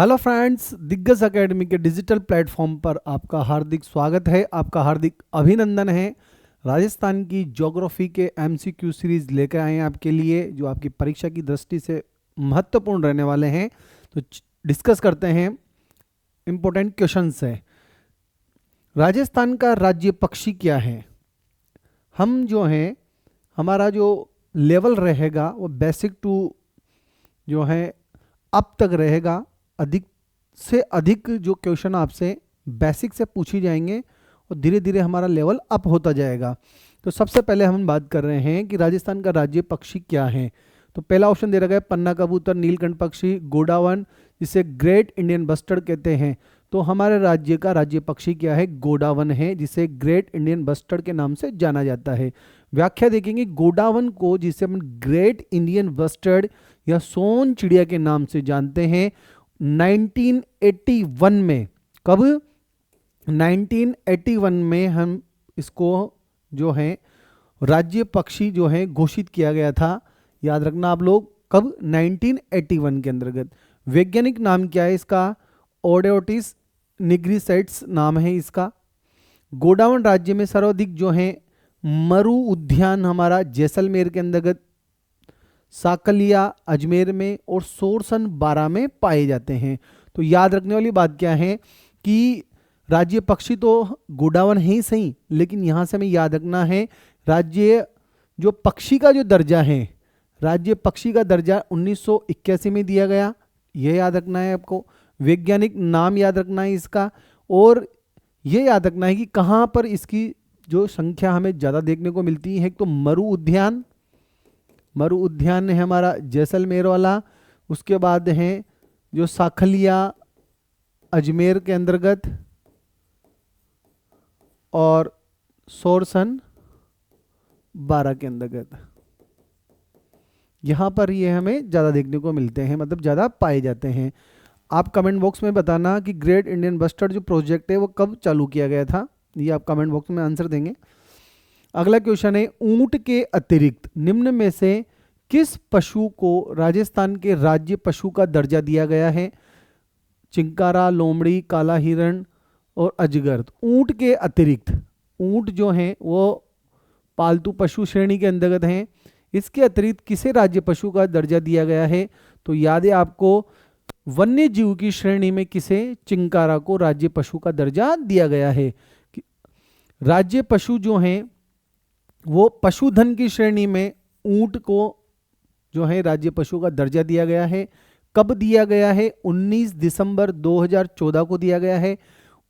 Hello friends, दिग्गज academy के digital platform पर आपका हार्दिक स्वागत है। आपका हार्दिक अभिनंदन है। राजस्थान की ज्योग्राफी के एमसीक्यू सीरीज लेकर आए हैं आपके लिए, जो आपकी परीक्षा की दृष्टि से महत्वपूर्ण रहने वाले हैं। तो डिस्कस करते हैं, इम्पोर्टेंट क्वेश्चन है। राजस्थान का राज्य पक्षी क्या है? हम जो हैं, हमारा जो लेवल रहेगा वो बेसिक टू जो है अब तक रहेगा। अधिक से अधिक जो क्वेश्चन आपसे बेसिक से पूछी जाएंगे और धीरे धीरे हमारा लेवल अप होता जाएगा। तो सबसे पहले हम बात कर रहे हैं कि राजस्थान का राज्य पक्षी क्या है। तो पहला ऑप्शन दे रखा है पन्ना कबूतर, नीलकंठ पक्षी, गोडावन, जिसे ग्रेट इंडियन बस्टर्ड कहते हैं। तो हमारे राज्य का राज्य पक्षी क्या है? गोडावन है, जिसे ग्रेट इंडियन बस्टर्ड के नाम से जाना जाता है। व्याख्या देखेंगे, गोडावन को जिसे हम ग्रेट इंडियन बस्टर्ड या सोन चिड़िया के नाम से जानते हैं, 1981 में, कब? 1981 में हम इसको जो है राज्य पक्षी जो है घोषित किया गया था। याद रखना आप लोग, कब? 1981 के अंतर्गत। वैज्ञानिक नाम क्या है इसका? ओडेओटिस निग्रिसेट्स नाम है इसका। गोडावन राज्य में सर्वाधिक जो है मरु उद्यान हमारा जैसलमेर के अंतर्गत, साकलिया अजमेर में और सोरसन बारा में पाए जाते हैं। तो याद रखने वाली बात क्या है कि राज्य पक्षी तो गोडावन है ही सही, लेकिन यहाँ से हमें याद रखना है राज्य जो पक्षी का जो दर्जा है, राज्य पक्षी का दर्जा 1981 में दिया गया। यह याद रखना है आपको। वैज्ञानिक नाम याद रखना है इसका, और यह याद रखना है कि कहाँ पर इसकी जो संख्या हमें ज़्यादा देखने को मिलती है। तो मरु उद्यान, मरु उद्यान है हमारा जैसलमेर वाला। उसके बाद है जो साखलिया अजमेर के अंतर्गत, और सोरसन बारा के अंतर्गत। यहाँ पर ये हमें ज़्यादा देखने को मिलते हैं, मतलब ज़्यादा पाए जाते हैं। आप कमेंट बॉक्स में बताना कि ग्रेट इंडियन बस्टर्ड जो प्रोजेक्ट है वो कब चालू किया गया था। ये आप कमेंट बॉक्स में आंसर देंगे। अगला क्वेश्चन है, ऊंट के अतिरिक्त निम्न में से किस पशु को राजस्थान के राज्य पशु का दर्जा दिया गया है? चिंकारा, लोमड़ी, काला हिरण और अजगर। तो ऊंट के अतिरिक्त, ऊंट जो हैं वो पालतू पशु श्रेणी के अंतर्गत हैं। इसके अतिरिक्त किसे राज्य पशु का दर्जा दिया गया है? तो याद है आपको, वन्य जीव की श्रेणी में किसे? चिंकारा को राज्य पशु का दर्जा दिया गया है। राज्य पशु जो हैं वो पशुधन की श्रेणी में ऊंट को जो है राज्य पशु का दर्जा दिया गया है। कब दिया गया है? 19 दिसंबर 2014 को दिया गया है।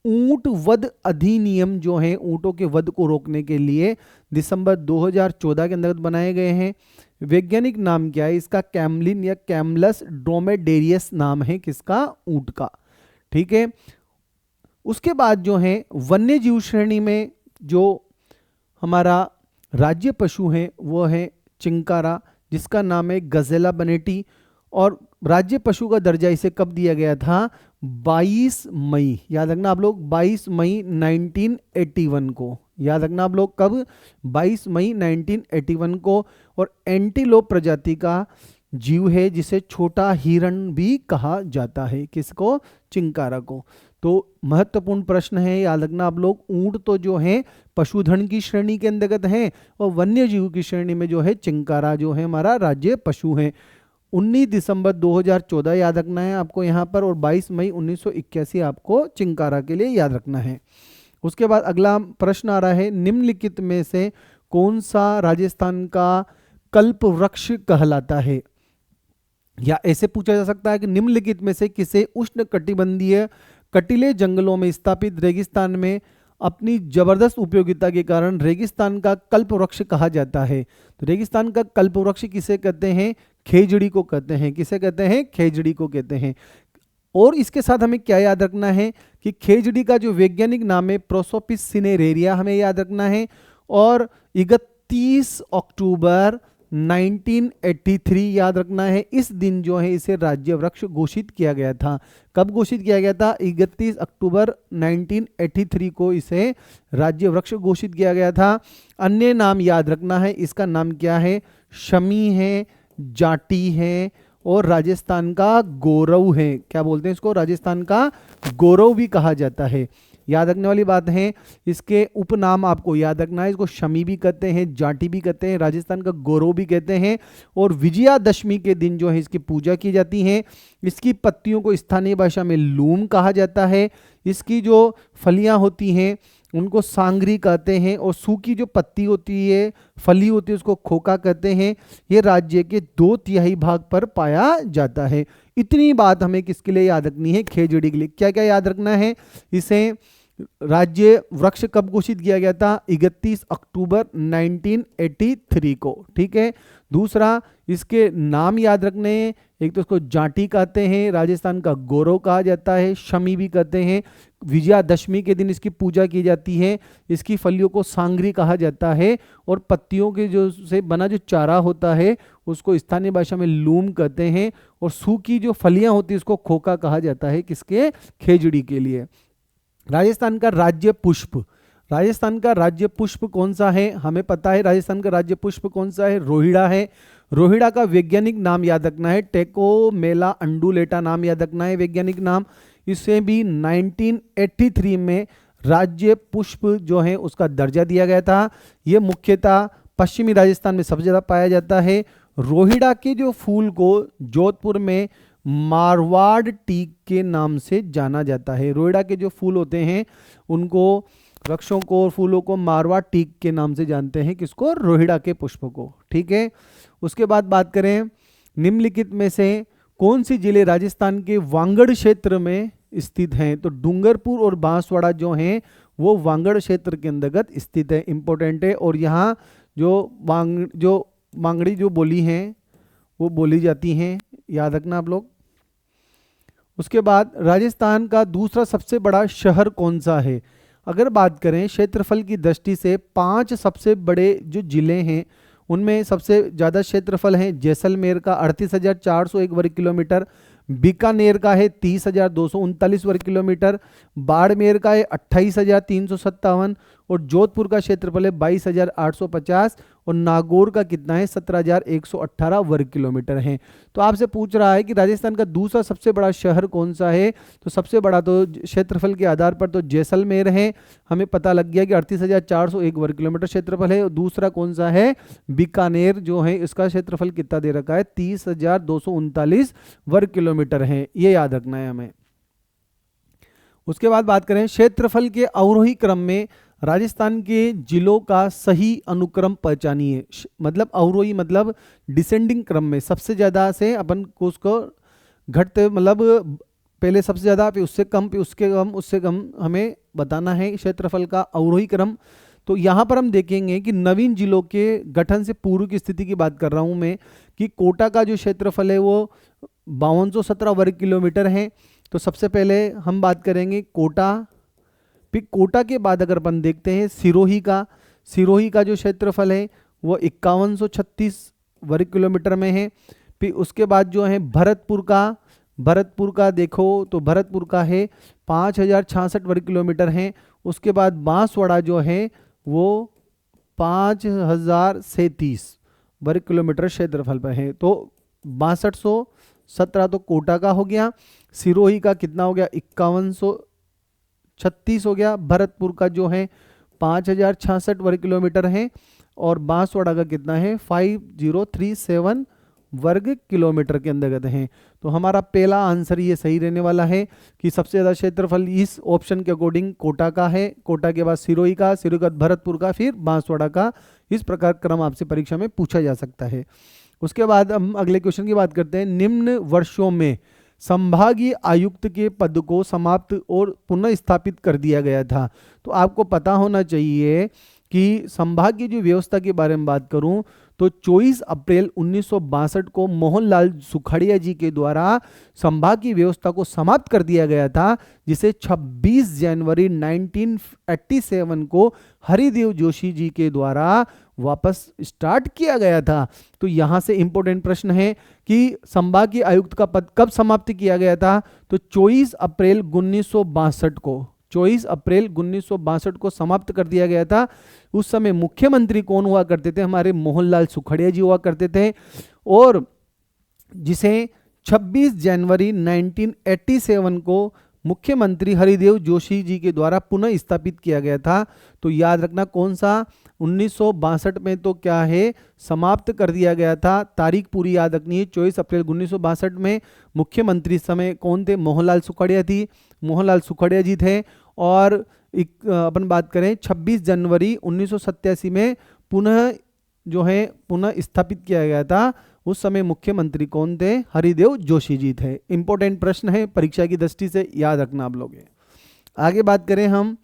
ऊंट वध अधिनियम जो है ऊंटों के वध को रोकने के लिए दिसंबर 2014 के अंतर्गत बनाए गए हैं। वैज्ञानिक नाम क्या है इसका? कैमलिन या कैमलस ड्रोमेडेरियस नाम है किसका? ऊंट का। ठीक है। उसके बाद जो है वन्य जीव श्रेणी में जो हमारा राज्य पशु है वो है चिंकारा, जिसका नाम है गजेला बनेटी। और राज्य पशु का दर्जा इसे कब दिया गया था? 22 मई, याद रखना आप लोग, 22 मई 1981 को। याद रखना आप लोग, कब? 22 मई 1981 को। और एंटीलोप प्रजाति का जीव है जिसे छोटा हिरण भी कहा जाता है। किसको? चिंकारा को। तो महत्वपूर्ण प्रश्न है, याद रखना आप लोग, ऊंट तो जो है पशुधन की श्रेणी के अंतर्गत है, और वन्य जीव की श्रेणी में जो है चिंकारा जो है हमारा राज्य पशु है। 19 दिसंबर 2014 याद रखना है आपको यहाँ पर, और 22 मई 1981 आपको चिंकारा के लिए याद रखना है। उसके बाद अगला प्रश्न आ रहा है, निम्नलिखित में से कौन सा राजस्थान का कल्प वृक्ष कहलाता है? या ऐसे पूछा जा सकता है कि निम्नलिखित में से किसे उष्ण कटिबंधीय कटीले जंगलों में स्थापित रेगिस्तान में अपनी जबरदस्त उपयोगिता के कारण रेगिस्तान का कल्प वृक्ष कहा जाता है? तो रेगिस्तान का कल्प वृक्ष किसे कहते हैं? खेजड़ी को कहते हैं। किसे कहते हैं? खेजड़ी को कहते हैं। और इसके साथ हमें क्या याद रखना है कि खेजड़ी का जो वैज्ञानिक नाम है प्रोसोपिस सिनेरेरिया हमें याद रखना है। और 31 अक्टूबर 1983 याद रखना है, इस दिन जो है इसे राज्य वृक्ष घोषित किया गया था। कब घोषित किया गया था? 31 अक्टूबर 1983 को इसे राज्य वृक्ष घोषित किया गया था। अन्य नाम याद रखना है, इसका नाम क्या है? शमी है, जाटी है और राजस्थान का गौरव है। क्या बोलते हैं इसको? राजस्थान का गौरव भी कहा जाता है। याद रखने वाली बात है, इसके उपनाम आपको याद रखना है। इसको शमी भी कहते हैं, जाटी भी कहते हैं, राजस्थान का गौरव भी कहते हैं। और विजयादशमी के दिन जो है इसकी पूजा की जाती है। इसकी पत्तियों को स्थानीय भाषा में लूम कहा जाता है। इसकी जो फलियां होती हैं उनको सांगरी कहते हैं, और सूखी जो पत्ती होती है, फली होती है, उसको खोका कहते हैं। ये राज्य के 2/3 भाग पर पाया जाता है। इतनी बात हमें किसके लिए याद रखनी है? खेजड़ी के लिए। क्या क्या याद रखना है? इसे राज्य वृक्ष कब घोषित किया गया था? 31 अक्टूबर 1983 को। ठीक है। दूसरा, इसके नाम याद रखने हैं। एक तो इसको जाटी कहते हैं, राजस्थान का गौरव कहा जाता है, शमी भी कहते हैं। विजयादशमी के दिन इसकी पूजा की जाती है। इसकी फलियों को सांगरी कहा जाता है, और पत्तियों के जो से बना जो चारा होता है उसको स्थानीय भाषा में लूम कहते हैं। और सूखी जो फलियां होती है उसको खोका कहा जाता है। किसके? खेजड़ी के लिए। राजस्थान का राज्य पुष्प, राजस्थान का राज्य पुष्प कौन सा है? हमें पता है राजस्थान का राज्य पुष्प कौन सा है? रोहिड़ा है। रोहिड़ा का वैज्ञानिक नाम याद रखना है, टेकोमेला अंडुलेटा नाम याद रखना है वैज्ञानिक नाम। इसे भी 1983 में राज्य पुष्प जो है उसका दर्जा दिया गया था। ये मुख्यतः पश्चिमी राजस्थान में सबसे ज़्यादा पाया जाता है। रोहिड़ा के जो फूल को जोधपुर में मारवाड़ टीक के नाम से जाना जाता है। रोहिड़ा के जो फूल होते हैं उनको, वृक्षों को और फूलों को मारवाड़ टीक के नाम से जानते हैं। किसको? रोहिड़ा के पुष्प को। ठीक है। उसके बाद बात करें, निम्नलिखित में से कौन सी जिले राजस्थान के वांगड़ क्षेत्र में स्थित हैं? तो डूंगरपुर और बांसवाड़ा जो हैं वो वांगड़ क्षेत्र के अंतर्गत स्थित है। इंपॉर्टेंट है। और यहाँ जो वांगड़ी जो बोली हैं वो बोली जाती हैं, याद रखना आप लोग। उसके बाद राजस्थान का दूसरा सबसे बड़ा शहर कौन सा है? अगर बात करें क्षेत्रफल की दृष्टि से 5 सबसे बड़े जो जिले हैं उनमें सबसे ज़्यादा क्षेत्रफल है जैसलमेर का 38,401 वर्ग किलोमीटर, बीकानेर का है 30,239 वर्ग किलोमीटर, बाड़मेर का है 28,357, और जोधपुर का क्षेत्रफल है 22,850, और नागौर का कितना है? 17,118 वर्ग किलोमीटर है। तो आपसे पूछ रहा है कि राजस्थान का दूसरा सबसे बड़ा शहर कौन सा है? तो सबसे बड़ा तो क्षेत्रफल के आधार पर तो जैसलमेर है। हमें पता लग गया कि 38,401 वर्ग किलोमीटर क्षेत्रफल है। और दूसरा कौन सा है? बीकानेर जो है, इसका क्षेत्रफल कितना दे रखा है? 30,239 वर्ग किलोमीटर है। ये याद रखना है हमें। उसके बाद बात करें क्षेत्रफल के अवरोही क्रम में राजस्थान के जिलों का सही अनुक्रम पहचानिए। मतलब अवरोही मतलब डिसेंडिंग क्रम में सबसे ज़्यादा से अपन को उसको घटते, मतलब पहले सबसे ज़्यादा, फिर उससे कम, फिर उससे कम हमें बताना है क्षेत्रफल का अवरोही क्रम। तो यहाँ पर हम देखेंगे कि नवीन जिलों के गठन से पूर्व की स्थिति की बात कर रहा हूँ मैं, कि कोटा का जो क्षेत्रफल है वो 5217 वर्ग किलोमीटर है। तो सबसे पहले हम बात करेंगे कोटा। फिर कोटा के बाद अगर अपन देखते हैं सिरोही का जो क्षेत्रफल है वो 5136 वर्ग किलोमीटर में है। फिर उसके बाद जो है भरतपुर का देखो तो भरतपुर का है 5066 वर्ग किलोमीटर है। उसके बाद बांसवाड़ा जो है वो 5037 वर्ग किलोमीटर क्षेत्रफल पर है। तो 6217 तो कोटा का हो गया, सिरोही का कितना हो गया? 5136 हो गया, भरतपुर का जो है 5066 वर्ग किलोमीटर है, और बांसवाड़ा का कितना है? 5037 वर्ग किलोमीटर के अंतर्गत है। तो हमारा पहला आंसर ये सही रहने वाला है कि सबसे ज़्यादा क्षेत्रफल इस ऑप्शन के अकॉर्डिंग कोटा का है। कोटा के बाद सिरोही का, सिरोही के बाद भरतपुर का, फिर बांसवाड़ा का। इस प्रकार क्रम आपसे परीक्षा में पूछा जा सकता है। उसके बाद हम अगले क्वेश्चन की बात करते हैं। निम्न वर्षों में संभागीय आयुक्त के पद को समाप्त और पुनः स्थापित कर दिया गया था। तो आपको पता होना चाहिए कि संभागीय जो व्यवस्था के बारे में बात करूं तो 24 अप्रैल 1962 को मोहनलाल सुखाड़िया जी के द्वारा संभागीय व्यवस्था को समाप्त कर दिया गया था, जिसे 26 जनवरी 1987 को हरिदेव जोशी जी के द्वारा वापस स्टार्ट किया गया था। तो यहाँ से इंपॉर्टेंट प्रश्न है कि संभागीय आयुक्त का पद कब समाप्त किया गया था? तो 24 अप्रैल 1962 को, 24 अप्रैल 1962 को समाप्त कर दिया गया था। उस समय मुख्यमंत्री कौन हुआ करते थे? हमारे मोहनलाल सुखाड़िया जी हुआ करते थे। और जिसे 26 जनवरी 1987 को मुख्यमंत्री हरिदेव जोशी जी के द्वारा पुनः स्थापित किया गया था। तो याद रखना कौन सा, 1962 में तो क्या है समाप्त कर दिया गया था। तारीख पूरी याद रखनी है, 24 अप्रैल 1962 में मुख्यमंत्री समय कौन थे, मोहनलाल सुखड़िया थी, मोहनलाल सुखड़िया जी थे। और अपन बात करें 26 जनवरी 1987 में पुनः जो है पुनः स्थापित किया गया था। उस समय मुख्यमंत्री कौन थे, हरिदेव जोशी जी थे। इंपॉर्टेंट प्रश्न है, परीक्षा की दृष्टि से याद रखना आप लोग। आगे बात करें हम,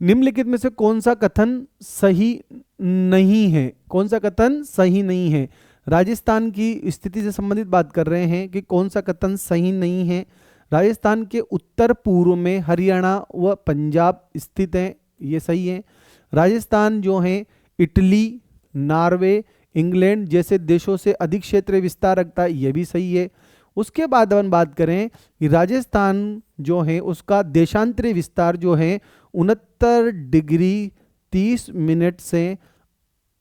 निम्नलिखित में से कौन सा कथन सही नहीं है, कौन सा कथन सही नहीं है। राजस्थान की स्थिति से संबंधित बात कर रहे हैं कि कौन सा कथन सही नहीं है। राजस्थान के उत्तर पूर्व में हरियाणा व पंजाब स्थित है, ये सही है। राजस्थान जो है इटली, नॉर्वे, इंग्लैंड जैसे देशों से अधिक क्षेत्र विस्तार रखता है, ये भी सही है। उसके बाद अपन बात करें कि राजस्थान जो है उसका देशांतरी विस्तार जो है 69 डिग्री 30 मिनट से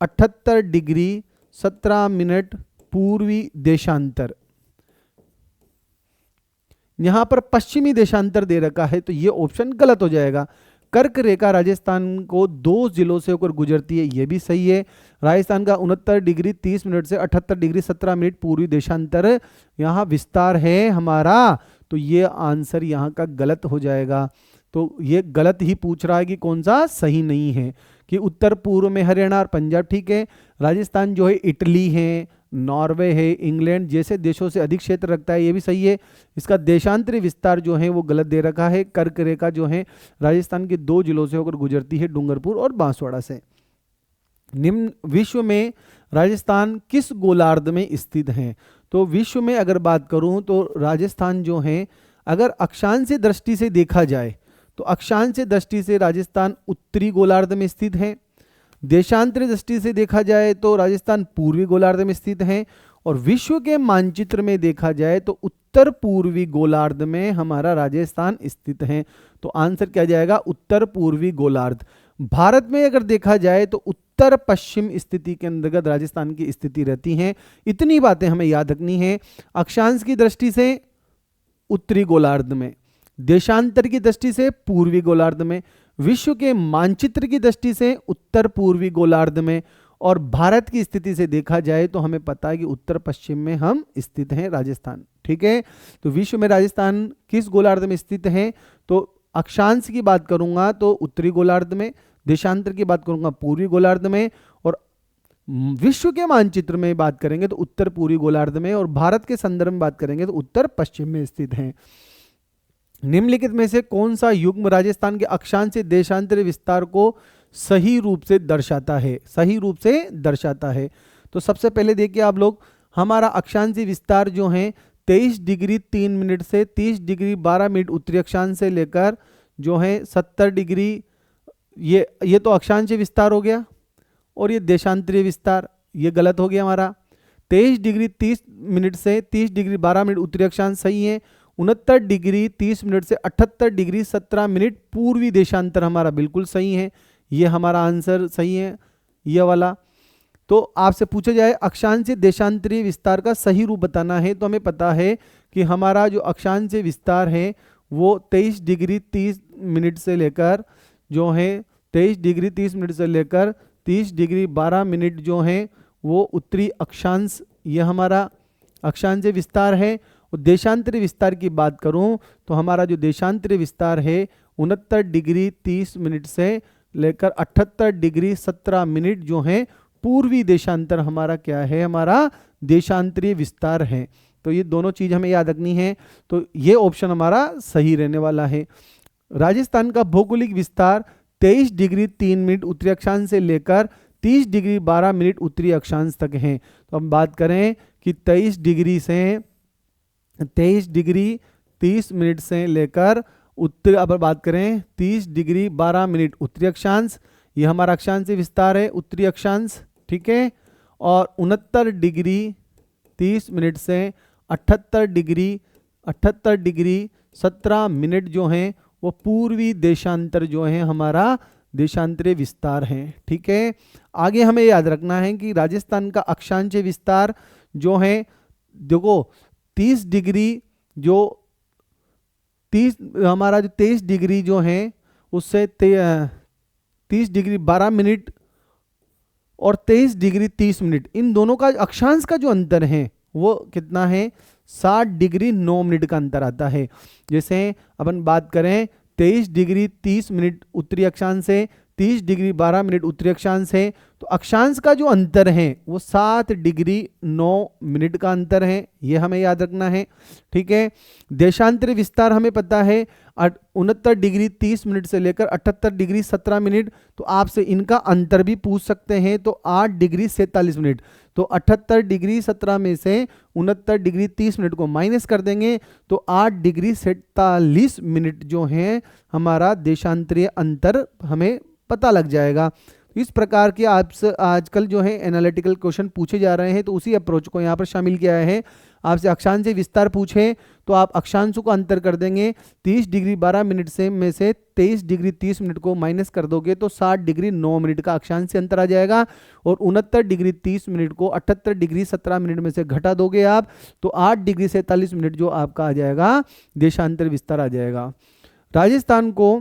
78 डिग्री 17 मिनट पूर्वी देशांतर। यहां पर पश्चिमी देशांतर दे रखा है, तो ये ऑप्शन गलत हो जाएगा। कर्क रेखा राजस्थान को 2 जिलों से होकर गुजरती है, यह भी सही है। राजस्थान का 69 डिग्री 30 मिनट से 78 डिग्री 17 मिनट पूर्वी देशांतर यहाँ विस्तार है हमारा, तो ये आंसर यहाँ का गलत हो जाएगा। तो ये गलत ही पूछ रहा है कि कौन सा सही नहीं है, कि उत्तर पूर्व में हरियाणा और पंजाब ठीक है। राजस्थान जो है इटली है, नॉर्वे है, इंग्लैंड जैसे देशों से अधिक क्षेत्र रखता है, ये भी सही है। इसका देशांतरी विस्तार जो है वो गलत दे रखा है। कर्क रेखा जो है राजस्थान के 2 जिलों से होकर गुजरती है, डूंगरपुर और बांसवाड़ा से। निम्न विश्व में राजस्थान किस गोलार्ध में स्थित है। तो विश्व में अगर बात करूं तो राजस्थान जो है अगर अक्षांश दृष्टि से देखा जाए तो अक्षांश दृष्टि से राजस्थान उत्तरी गोलार्ध में स्थित है। देशांतरी दृष्टि से देखा जाए तो राजस्थान पूर्वी गोलार्ध में स्थित है। और विश्व के मानचित्र में देखा जाए तो उत्तर पूर्वी गोलार्ध में हमारा राजस्थान स्थित है। तो आंसर क्या जाएगा, उत्तर पूर्वी गोलार्ध। भारत में अगर देखा जाए तो उत्तर पश्चिम स्थिति के अंतर्गत राजस्थान की स्थिति रहती है। इतनी बातें हमें याद रखनी है। अक्षांश की दृष्टि से उत्तरी गोलार्ध में, देशांतर की दृष्टि से पूर्वी गोलार्ध में, विश्व के मानचित्र की दृष्टि से उत्तर पूर्वी गोलार्ध में, और भारत की स्थिति से देखा जाए तो हमें पता है कि उत्तर पश्चिम में हम स्थित हैं राजस्थान। ठीक है, तो विश्व में राजस्थान किस गोलार्ध में स्थित है। तो अक्षांश की बात करूंगा तो उत्तरी गोलार्ध में, देशांतर की बात करूंगा पूर्वी गोलार्ध में, और विश्व के मानचित्र में बात करेंगे तो उत्तर पूर्वी गोलार्ध में, और भारत के संदर्भ में बात करेंगे तो उत्तर पश्चिम में स्थित हैं। निम्नलिखित में से कौन सा युग्म राजस्थान के अक्षांश से देशांतरी विस्तार को सही रूप से दर्शाता है, सही रूप से दर्शाता है। तो सबसे पहले देखिए आप लोग, हमारा अक्षांशी विस्तार जो है 23 डिग्री 3 मिनट से 30 डिग्री 12 मिनट उत्तरी अक्षांश से लेकर जो है 70 डिग्री, ये तो अक्षांशी विस्तार हो गया। और ये देशांतरीय विस्तार, ये गलत हो गया हमारा। 23 डिग्री 30 मिनट से 30 डिग्री 12 मिनट उत्तरी अक्षांश सही है। 69 डिग्री 30 मिनट से 78 डिग्री 17 मिनट पूर्वी देशांतर हमारा बिल्कुल सही है, ये हमारा आंसर सही है, ये वाला। तो आपसे पूछा जाए अक्षांशीय देशांतरीय विस्तार का सही रूप बताना है, तो हमें पता है कि हमारा जो अक्षांशीय विस्तार है वो 23 डिग्री 30 मिनट से लेकर जो है 23 डिग्री 30 मिनट से लेकर 30 डिग्री 12 मिनट जो है वो उत्तरी अक्षांश, ये हमारा अक्षांशीय विस्तार है। और देशांतरीय विस्तार की बात करूं तो हमारा जो देशांतरीय विस्तार है 69 डिग्री 30 मिनट से लेकर 78 डिग्री 17 मिनट जो है पूर्वी देशांतर हमारा क्या है, हमारा देशांतरीय विस्तार है। तो ये दोनों चीज हमें याद रखनी है, तो ये ऑप्शन हमारा सही रहने वाला है। राजस्थान का भौगोलिक विस्तार 23 डिग्री 3 मिनट उत्तरी अक्षांश से लेकर 30 डिग्री 12 मिनट उत्तरी अक्षांश तक है। तो हम बात करें कि 23 डिग्री से 23 डिग्री 30 मिनट से लेकर उत्तर, अब बात करें 30 डिग्री 12 मिनट उत्तरी अक्षांश, ये हमारा अक्षांशीय विस्तार है उत्तरी अक्षांश। ठीक है, और 69 डिग्री 30 मिनट से 78 डिग्री 17 मिनट जो हैं वो पूर्वी देशांतर जो है हमारा देशांतरीय विस्तार है। ठीक है, आगे हमें याद रखना है कि राजस्थान का अक्षांशीय विस्तार जो है देखो 30 डिग्री जो 30 हमारा जो 23 डिग्री जो है उससे 30 डिग्री 12 मिनट और 23 डिग्री 30 मिनट, इन दोनों का अक्षांश का जो अंतर है वो कितना है, 60 डिग्री 9 मिनट का अंतर आता है। जैसे अपन बात करें 23 डिग्री 30 मिनट उत्तरी अक्षांश से, 30 डिग्री 12 मिनट उत्तरी अक्षांश है, तो अक्षांश का जो अंतर है वो 7 डिग्री 9 मिनट का अंतर है, ये हमें याद रखना है। ठीक है, देशांतरी विस्तार हमें पता है 69 डिग्री 30 मिनट से लेकर 78 डिग्री 17 मिनट, तो आपसे इनका अंतर भी पूछ सकते हैं, तो 8 डिग्री 47 मिनट। तो 78 डिग्री 17 में से 69 डिग्री 30 मिनट को माइनस कर देंगे तो 8 डिग्री 47 मिनट जो है हमारा देशांतरीय अंतर हमें पता लग जाएगा। इस प्रकार के आपसे आजकल जो है एनालिटिकल क्वेश्चन पूछे जा रहे हैं, तो उसी अप्रोच को यहाँ पर शामिल किया है। आपसे अक्षांश से विस्तार पूछे तो आप अक्षांशों को अंतर कर देंगे, 30 डिग्री 12 मिनट से में से 23 डिग्री 30 मिनट को माइनस कर दोगे तो 60 डिग्री 9 मिनट का अक्षांश से अंतर आ जाएगा, और 69 डिग्री 30 मिनट को 78 डिग्री 17 मिनट में से घटा दोगे आप तो 8 डिग्री 47 मिनट जो आपका आ जाएगा देशांतर विस्तार आ जाएगा। राजस्थान को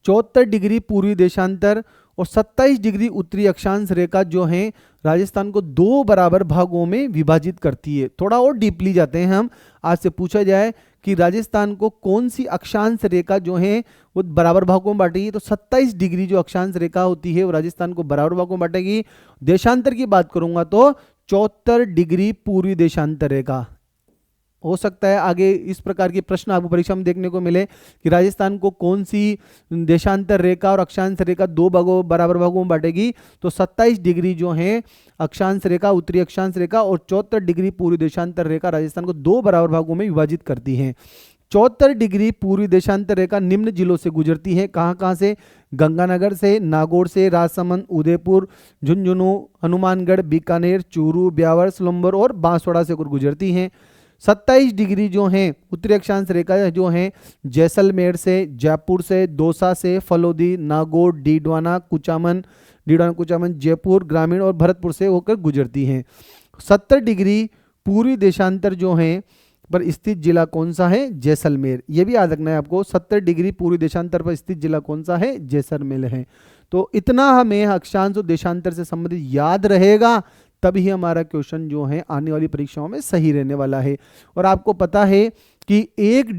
74 डिग्री पूर्वी देशांतर और 27 डिग्री उत्तरी अक्षांश रेखा जो है राजस्थान को 2 बराबर भागों में विभाजित करती है। थोड़ा और डीपली जाते हैं हम, आज से पूछा जाए कि राजस्थान को कौन सी अक्षांश रेखा जो है वो बराबर भागों में बांटेगी, तो 27 डिग्री जो अक्षांश रेखा होती है वो राजस्थान को बराबर भागों में बांटेगी। देशांतर की बात करूंगा तो 74 डिग्री पूर्वी देशांतर रेखा। हो सकता है आगे इस प्रकार के प्रश्न आपको परीक्षा में देखने को मिले कि राजस्थान को कौन सी देशांतर रेखा और अक्षांश रेखा 2 भागों बराबर भागों में बांटेगी, तो 27 डिग्री जो है अक्षांश रेखा उत्तरी अक्षांश रेखा और 74 डिग्री पूर्वी देशांतर रेखा राजस्थान को 2 बराबर भागों में विभाजित करती है। 74 डिग्री पूर्वी देशांतर रेखा निम्न जिलों से गुजरती है। कहाँ से, गंगानगर से, नागौर से, राजसमंद, उदयपुर, झुंझुनू, हनुमानगढ़, बीकानेर, चूरू, ब्यावर, सोलंबर और बांसवाड़ा से होकर गुजरती हैं। 27 डिग्री जो है उत्तरी अक्षांश रेखा जो है जैसलमेर से, जयपुर से, दौसा से, फलोदी, नागौर, डीडवाना, कुचामन, जयपुर ग्रामीण और भरतपुर से होकर गुजरती हैं। 70 डिग्री पूर्वी देशांतर जो है पर स्थित जिला कौन सा है, जैसलमेर। ये भी याद रखना है आपको, 70 डिग्री पूर्वी देशांतर पर स्थित जिला कौन सा है, जैसलमेर है। तो इतना हमें अक्षांश और देशांतर से संबंधित याद रहेगा, तभी हमारा क्वेश्चन जो है आने वाली परीक्षाओं में सही रहने वाला है। और आपको पता है कि 1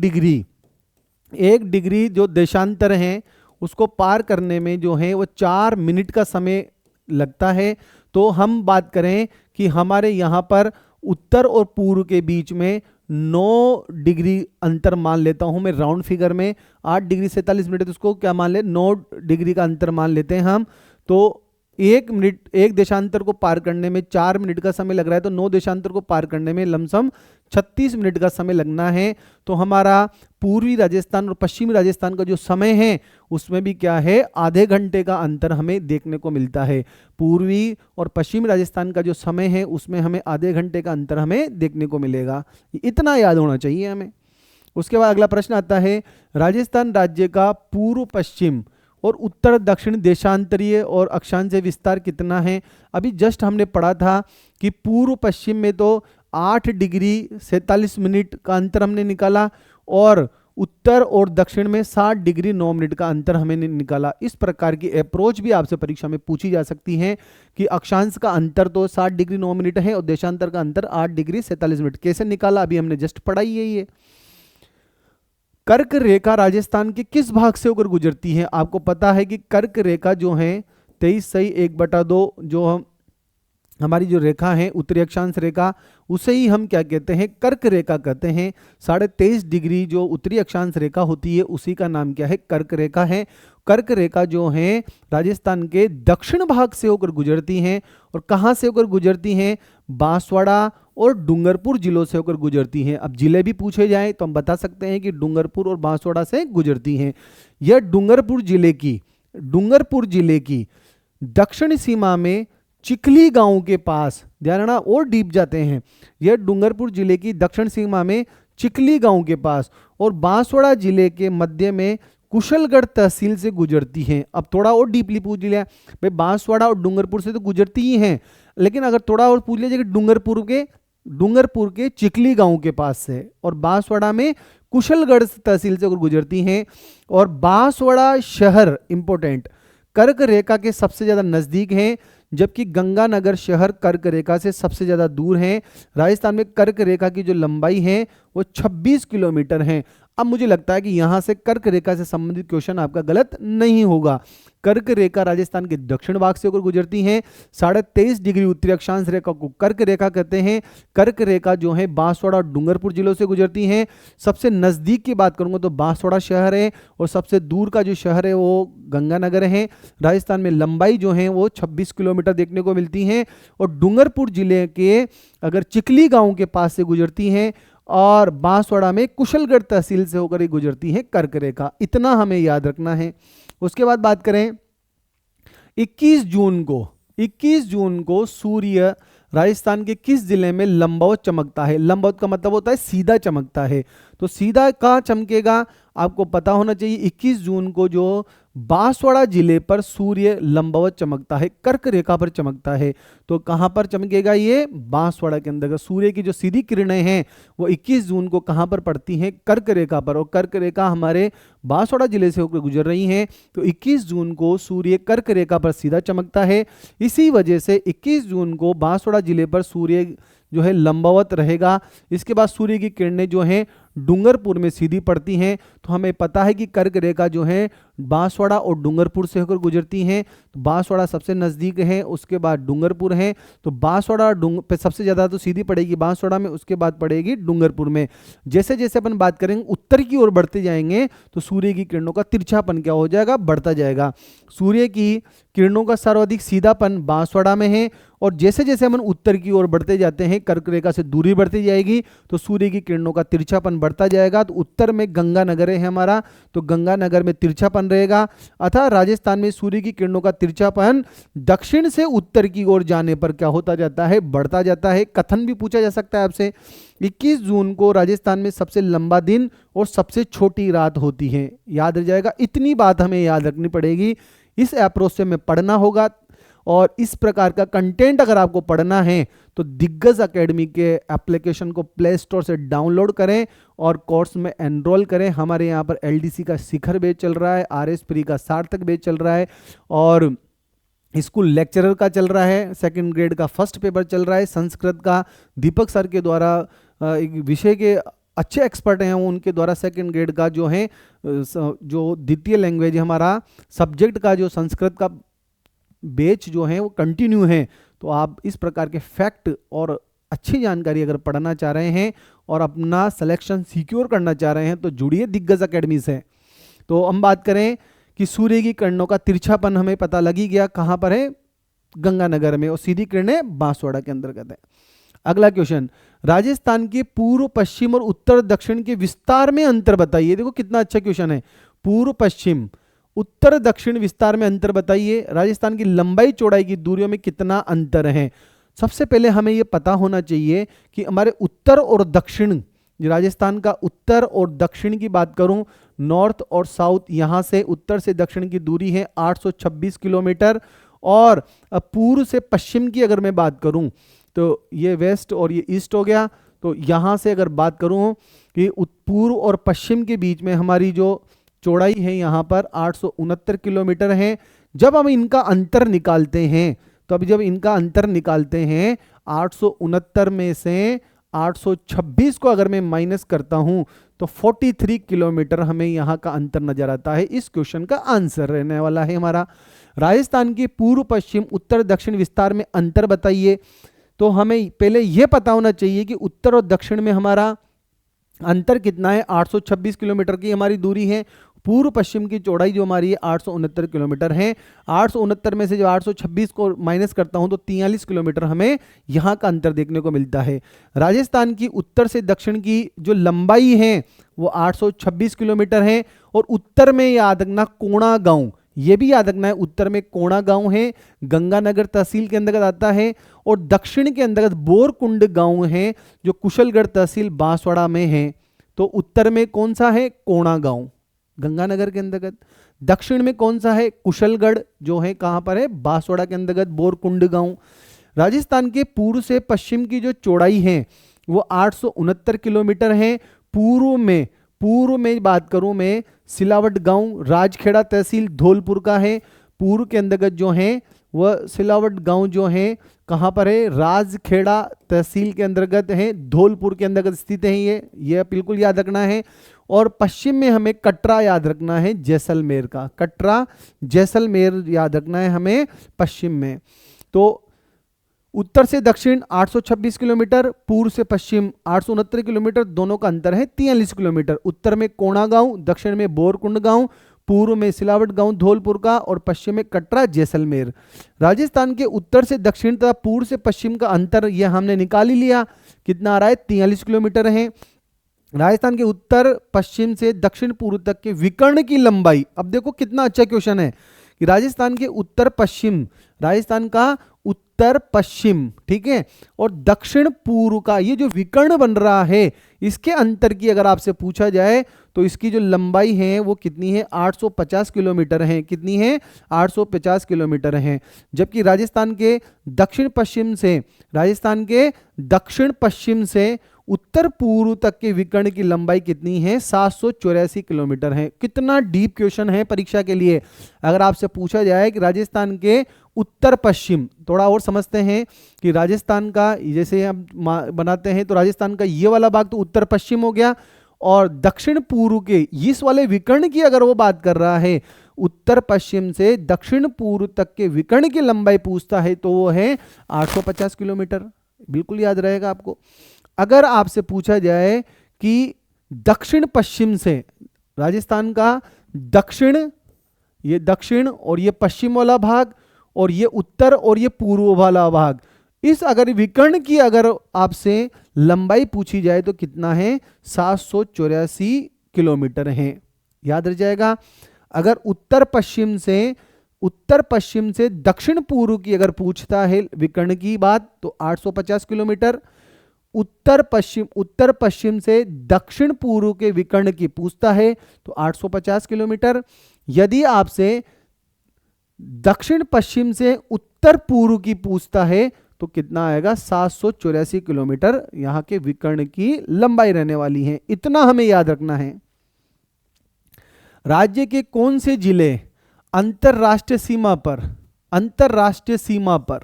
डिग्री जो देशांतर है उसको पार करने में जो है वो 4 मिनट का समय लगता है। तो हम बात करें कि हमारे यहाँ पर उत्तर और पूर्व के बीच में 9 डिग्री अंतर मान लेता हूं मैं राउंड फिगर में, 8 डिग्री 47 मिनट, तो उसको क्या मान ले, 9 डिग्री का अंतर मान लेते हैं हम। तो 1 मिनट, एक देशांतर को पार करने में 4 मिनट का समय लग रहा है, तो 9 देशांतर को पार करने में लमसम 36 मिनट का समय लगना है। तो हमारा पूर्वी राजस्थान और पश्चिमी राजस्थान का जो समय है उसमें भी क्या है, आधे घंटे का अंतर हमें देखने को मिलता है। पूर्वी और पश्चिमी राजस्थान का जो समय है उसमें हमें आधे घंटे का अंतर हमें देखने को मिलेगा, इतना याद होना चाहिए हमें। उसके बाद अगला प्रश्न आता है, राजस्थान राज्य का पूर्व पश्चिम और उत्तर दक्षिण देशांतरीय और अक्षांशीय विस्तार कितना है। अभी जस्ट हमने पढ़ा था कि पूर्व पश्चिम में तो 8 डिग्री 47 मिनट का अंतर हमने निकाला और उत्तर और दक्षिण में 60 डिग्री 9 मिनट का अंतर हमें निकाला। इस प्रकार की अप्रोच भी आपसे परीक्षा में पूछी जा सकती है कि अक्षांश का अंतर तो 60 डिग्री 9 मिनट है और देशांतर का अंतर 8 डिग्री 47 मिनट, कैसे निकाला अभी हमने जस्ट पढ़ाई है। ये कर्क रेखा राजस्थान के किस भाग से होकर गुजरती है। आपको पता है कि कर्क रेखा जो है 23/1/2 जो हमारी जो रेखा है उत्तरी अक्षांश रेखा, उसे ही हम क्या कहते हैं, कर्क रेखा कहते हैं। 23.5 डिग्री जो उत्तरी अक्षांश रेखा होती है उसी का नाम क्या है, कर्क रेखा है। कर्क रेखा जो है राजस्थान के दक्षिण भाग से होकर गुजरती हैं और कहाँ से होकर गुजरती हैं, बांसवाड़ा और डूंगरपुर जिलों से होकर गुजरती हैं। अब जिले भी पूछे जाएं तो हम बता सकते हैं कि डूंगरपुर और बांसवाड़ा से गुजरती हैं। यह डूंगरपुर जिले की दक्षिण सीमा में चिखली गांव के पास, ध्यान रखना और डीप जाते हैं, यह डूंगरपुर जिले की दक्षिण सीमा में चिखली गांव के पास और बांसवाड़ा जिले के मध्य में कुशलगढ़ तहसील से गुजरती हैं। अब थोड़ा और डीपली पूछ लिया भाई, बांसवाड़ा और डूंगरपुर से तो गुजरती ही हैं, लेकिन अगर थोड़ा और पूछ लीजिए कि डूंगरपुर के डूंगरपुर के चिखली गांव के पास से, और बांसवाड़ा में कुशलगढ़ तहसील से होकर गुजरती हैं। और बांसवाड़ा शहर इंपॉर्टेंट कर्क रेखा के सबसे ज्यादा नजदीक हैं, जबकि गंगानगर शहर कर्क रेखा से सबसे ज्यादा दूर हैं। राजस्थान में कर्क रेखा की जो लंबाई है वो 26 किलोमीटर है। अब मुझे लगता है कि यहां से कर्क रेखा से संबंधित क्वेश्चन आपका गलत नहीं होगा। कर्क रेखा राजस्थान के दक्षिण भाग से होकर गुजरती है। 23.5 डिग्री उत्तरी अक्षांश रेखा को कर्क रेखा कहते हैं। कर्क रेखा जो है बांसवाड़ा और डूंगरपुर जिलों से गुजरती है। सबसे नजदीक की बात करूंगा तो बांसवाड़ा शहर है, और सबसे दूर का जो शहर है वो गंगानगर है। राजस्थान में लंबाई जो है वो 26 किलोमीटर देखने को मिलती है। और डूंगरपुर जिले के अगर चिखली गांव के पास से गुजरती है, और बांसवाड़ा में कुशलगढ़ तहसील से होकर ही गुजरती है कर्क रेखा। इतना हमें याद रखना है। उसके बाद बात करें 21 जून को सूर्य राजस्थान के किस जिले में लंबवत चमकता है? लंबवत का मतलब होता है सीधा चमकता है। तो सीधा कहाँ चमकेगा आपको पता होना चाहिए। 21 जून को जो बांसवाड़ा जिले पर सूर्य लंबवत चमकता है, कर्क रेखा पर चमकता है। तो कहां पर चमकेगा? ये बांसवाड़ा के अंदर। सूर्य की जो सीधी किरणें हैं वो 21 जून को कहां पर पड़ती हैं? कर्क रेखा पर। और कर्क रेखा हमारे बांसवाड़ा जिले से होकर गुजर रही हैं। तो 21 जून को सूर्य कर्क रेखा पर सीधा चमकता है। इसी वजह से 21 जून को बांसवाड़ा जिले पर सूर्य जो है लंबवत रहेगा। इसके बाद सूर्य की किरणें जो हैं डूंगरपुर में सीधी पड़ती हैं। तो हमें पता है कि कर्क रेखा जो है बांसवाड़ा और डूंगरपुर से होकर गुजरती हैं। तो बांसवाड़ा सबसे नज़दीक है, उसके बाद डूंगरपुर है। तो बांसवाड़ा पे सबसे ज़्यादा तो सीधी पड़ेगी बांसवाड़ा में, उसके बाद पड़ेगी डूंगरपुर में। जैसे जैसे अपन बात करेंगे उत्तर की ओर बढ़ते जाएंगे तो सूर्य की किरणों का तिरछापन क्या हो जाएगा? बढ़ता जाएगा। सूर्य की किरणों का सर्वाधिक सीधापन बांसवाड़ा में है। और जैसे जैसे हम उत्तर की ओर बढ़ते जाते हैं कर्क रेखा से दूरी बढ़ती जाएगी तो सूर्य की किरणों का तिरछापन बढ़ता जाएगा। तो उत्तर में गंगानगर है हमारा, तो गंगानगर में तिरछापन रहेगा। अतः राजस्थान में सूर्य की किरणों का तिरछापन दक्षिण से उत्तर की ओर जाने पर क्या होता जाता है? बढ़ता जाता है। कथन भी पूछा जा सकता है आपसे। 21 जून को राजस्थान में सबसे लंबा दिन और सबसे छोटी रात होती है। याद रह जाएगा, इतनी बात हमें याद रखनी पड़ेगी। इस अप्रोच से हमें पढ़ना होगा। और इस प्रकार का कंटेंट अगर आपको पढ़ना है तो दिग्गज एकेडमी के एप्लीकेशन को प्ले स्टोर से डाउनलोड करें और कोर्स में एनरोल करें। हमारे यहाँ पर एलडीसी का शिखर बैच चल रहा है, आरएस प्री का सार्थक बैच चल रहा है, और स्कूल लेक्चरर का चल रहा है, सेकंड ग्रेड का फर्स्ट पेपर चल रहा है, संस्कृत का दीपक सर के द्वारा एक विषय के अच्छे एक्सपर्ट हैं उनके द्वारा सेकंड ग्रेड का जो है जो द्वितीय लैंग्वेज हमारा सब्जेक्ट का जो संस्कृत का बैच जो है वो कंटिन्यू है। तो आप इस प्रकार के फैक्ट और अच्छी जानकारी अगर पढ़ना चाह रहे हैं और अपना सिलेक्शन सिक्योर करना चाह रहे हैं तो जुड़िए दिग्गज एकेडमी से। तो हम बात करें कि सूर्य की किरणों का तिरछापन हमें पता लग ही गया, कहाँ पर है? गंगानगर में, और सीधी किरणें बांसवाड़ा के अंतर्गत है। अगला क्वेश्चन, राजस्थान के पूर्व पश्चिम और उत्तर दक्षिण के विस्तार में अंतर बताइए। देखो कितना अच्छा क्वेश्चन है। पूर्व पश्चिम उत्तर दक्षिण विस्तार में अंतर बताइए। राजस्थान की लंबाई चौड़ाई की दूरियों में कितना अंतर है? सबसे पहले हमें यह पता होना चाहिए कि हमारे उत्तर और दक्षिण, राजस्थान का उत्तर और दक्षिण की बात करूं, नॉर्थ और साउथ, यहां से उत्तर से दक्षिण की दूरी है 826 किलोमीटर। और पूर्व से पश्चिम की अगर मैं बात करूं तो ये वेस्ट और ये ईस्ट हो गया। तो यहां से अगर बात करूं कि पूर्व और पश्चिम के बीच में हमारी जो चौड़ाई है यहाँ पर 869 किलोमीटर है। जब हम इनका अंतर निकालते हैं तो अभी जब इनका अंतर निकालते हैं 869 में से 826 को अगर मैं माइनस करता हूं तो 43 किलोमीटर हमें यहाँ का अंतर नजर आता है। इस क्वेश्चन का आंसर रहने वाला है हमारा। राजस्थान के पूर्व पश्चिम उत्तर दक्षिण विस्तार में अंतर बताइए। तो हमें पहले यह पता होना चाहिए कि उत्तर और दक्षिण में हमारा अंतर कितना है? 826 किलोमीटर की हमारी दूरी है। पूर्व पश्चिम की चौड़ाई जो हमारी है 869 किलोमीटर है। 869 में से जो 826 को माइनस करता हूं तो 43 किलोमीटर हमें यहां का अंतर देखने को मिलता है। राजस्थान की उत्तर से दक्षिण की जो लंबाई है वो 826 किलोमीटर है। और उत्तर में याद रखना कोणा गांव, ये भी याद रखना है, उत्तर में कोणा गांव है, गंगानगर तहसील के अंतर्गत आता है। और दक्षिण के अंतर्गत बोरकुंड गांव है जो कुशलगढ़ तहसील बांसवाड़ा में है। तो उत्तर में कौन सा है? कोणा गांव, गंगानगर के अंतर्गत। दक्षिण में कौन सा है? कुशलगढ़, जो है कहां पर है? बांसवाड़ा के अंतर्गत बोरकुंड गांव। राजस्थान के पूर्व से पश्चिम की जो चौड़ाई है वो 869 किलोमीटर है। पूर्व में बात करूं मैं, सिलावट गांव राजखेड़ा तहसील धौलपुर का है। पूर्व के अंतर्गत जो है वह सिलावट गांव जो है कहाँ पर है, राजखेड़ा तहसील के अंतर्गत है, धौलपुर के अंतर्गत स्थित है। ये बिल्कुल याद रखना है। और पश्चिम में हमें कटरा याद रखना है, जैसलमेर का। कटरा जैसलमेर याद रखना है हमें पश्चिम में। तो उत्तर से दक्षिण 826 किलोमीटर, पूर्व से पश्चिम 869 किलोमीटर, दोनों का अंतर है 43 किलोमीटर। उत्तर में कोणा गांव, दक्षिण में बोरकुंड गांव, पूर्व में सिलावट गांव धौलपुर का और पश्चिम में कटरा जैसलमेर। राजस्थान के उत्तर से दक्षिण तथा पूर्व से पश्चिम का अंतर यह हमने निकाल ही लिया, कितना आ रहा है, 43 किलोमीटर है। राजस्थान के उत्तर पश्चिम से दक्षिण पूर्व तक के विकर्ण की लंबाई, अब देखो कितना अच्छा क्वेश्चन है कि राजस्थान के उत्तर पश्चिम, राजस्थान का उत्तर पश्चिम, ठीक है, और दक्षिण पूर्व का ये जो विकर्ण बन रहा है, इसके अंतर की अगर आपसे पूछा जाए तो इसकी जो लंबाई है वो कितनी है, 850 किलोमीटर है। कितनी है, 850 किलोमीटर है। जबकि राजस्थान के दक्षिण पश्चिम से उत्तर पूर्व तक के विकर्ण की लंबाई कितनी है, 784 किलोमीटर है। कितना डीप क्वेश्चन है परीक्षा के लिए। अगर आपसे पूछा जाए कि राजस्थान के उत्तर पश्चिम, थोड़ा और समझते हैं कि राजस्थान का जैसे हम बनाते हैं तो राजस्थान का ये वाला भाग तो उत्तर पश्चिम हो गया, और दक्षिण पूर्व के इस वाले विकर्ण की अगर वो बात कर रहा है, उत्तर पश्चिम से दक्षिण पूर्व तक के विकर्ण की लंबाई पूछता है तो वो है 850 किलोमीटर। बिल्कुल याद रहेगा आपको। अगर आपसे पूछा जाए कि दक्षिण पश्चिम से राजस्थान का ये दक्षिण और ये पश्चिम वाला भाग और ये उत्तर और ये पूर्व वाला भाग, इस अगर विकर्ण की अगर आपसे लंबाई पूछी जाए तो कितना है, 784 किलोमीटर है। याद रह जाएगा। अगर उत्तर पश्चिम से दक्षिण पूर्व की अगर पूछता है विकर्ण की बात तो 850 किलोमीटर। उत्तर पश्चिम से दक्षिण पूर्व के विकर्ण की पूछता है तो 850 किलोमीटर। यदि आपसे दक्षिण पश्चिम से उत्तर पूर्व की पूछता है तो कितना आएगा, 784 किलोमीटर यहां के विकर्ण की लंबाई रहने वाली है। इतना हमें याद रखना है। राज्य के कौन से जिले अंतरराष्ट्रीय सीमा पर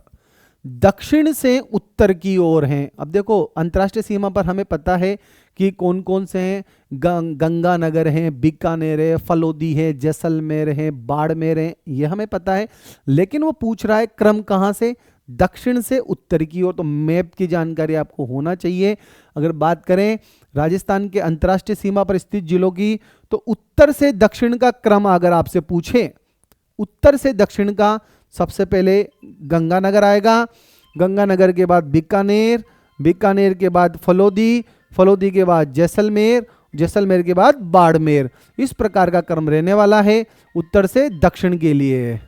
दक्षिण से उत्तर की ओर हैं। अब देखो अंतरराष्ट्रीय सीमा पर हमें पता है कि कौन कौन से हैं, गंगानगर है, बीकानेर है, फलोदी है, जैसलमेर है, बाड़मेर है, ये हमें पता है। लेकिन वो पूछ रहा है क्रम कहाँ से, दक्षिण से उत्तर की ओर। तो मैप की जानकारी आपको होना चाहिए। अगर बात करें राजस्थान के अंतरराष्ट्रीय सीमा पर स्थित जिलों की तो उत्तर से दक्षिण का क्रम अगर आपसे पूछे, उत्तर से दक्षिण का सबसे पहले गंगानगर आएगा, गंगानगर के बाद बीकानेर के बाद फलोदी के बाद जैसलमेर के बाद बाड़मेर। इस प्रकार का क्रम रहने वाला है उत्तर से दक्षिण के लिए।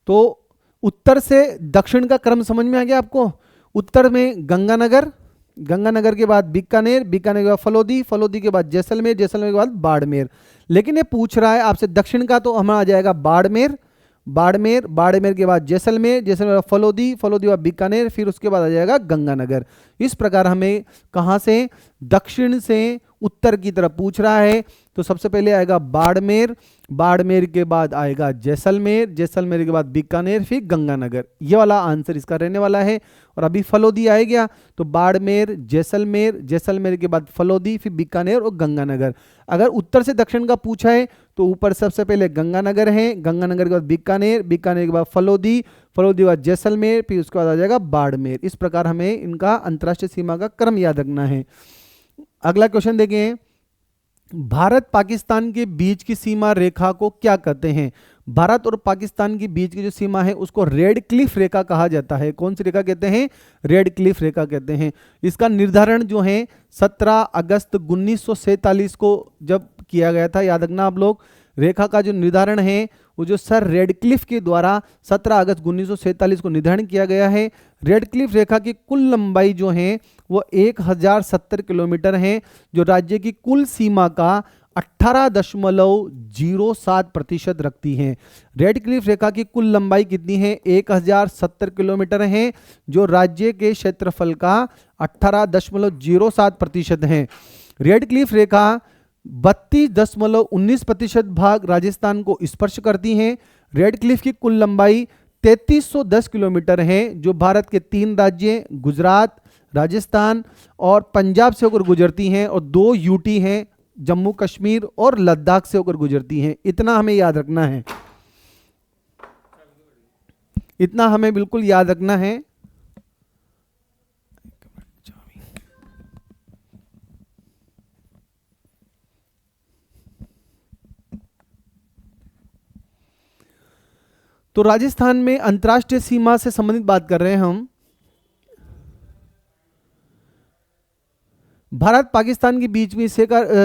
तो उत्तर से दक्षिण का क्रम समझ में आ गया आपको। उत्तर में गंगानगर के बाद बीकानेर के बाद फलोदी के बाद जैसलमेर के बाद बाड़मेर। लेकिन ये पूछ रहा है आपसे दक्षिण का, तो हमें आ जाएगा बाड़मेर के बाद जैसलमेर फलोदी के बाद बीकानेर, फिर उसके बाद आ जाएगा गंगानगर। इस प्रकार हमें कहां से, दक्षिण से उत्तर की तरफ पूछ रहा है तो सबसे पहले आएगा बाड़मेर के बाद आएगा जैसलमेर के बाद बीकानेर, फिर गंगानगर। ये वाला आंसर इसका रहने वाला है। और अभी फलोदी आ गया तो बाड़मेर, जैसलमेर के बाद फलोदी, फिर बीकानेर और गंगानगर। अगर उत्तर से दक्षिण का पूछा है तो ऊपर सबसे पहले गंगानगर है, गंगानगर के बाद बीकानेर के बाद फलोदी के बाद जैसलमेर, फिर उसके बाद आ जाएगा बाड़मेर। इस प्रकार हमें इनका अंतरराष्ट्रीय सीमा का क्रम याद रखना है। अगला क्वेश्चन देखें, भारत पाकिस्तान के बीच की सीमा रेखा को क्या कहते हैं। भारत और पाकिस्तान के बीच की जो सीमा है उसको रेड क्लिफ रेखा कहा जाता है। कौन सी रेखा कहते हैं, रेड क्लिफ रेखा कहते हैं। इसका निर्धारण जो है 17 अगस्त 1947 को जब किया गया था, याद रखना आप लोग। रेखा का जो निर्धारण है वो जो सर रेडक्लिफ के द्वारा 17 अगस्त 1947 को निर्धारण किया गया है। रेडक्लिफ रेखा की कुल लंबाई जो है वो 1070 किलोमीटर है, जो राज्य की कुल सीमा का 18.07% रखती हैं। रेड क्लिफ रेखा की कुल लंबाई कितनी है? 1070 किलोमीटर है, जो राज्य के क्षेत्रफल का 18.07% है। रेड क्लिफ रेखा 32.19% भाग राजस्थान को स्पर्श करती हैं। रेड क्लिफ की कुल लंबाई 3310 किलोमीटर है, जो भारत के 3 राज्य गुजरात, राजस्थान और पंजाब से होकर गुजरती हैं, और 2 यूटी हैं, जम्मू कश्मीर और लद्दाख से होकर गुजरती हैं। इतना हमें याद रखना है, इतना हमें बिल्कुल याद रखना है। तो राजस्थान में अंतर्राष्ट्रीय सीमा से संबंधित बात कर रहे हैं हम। भारत पाकिस्तान के बीच में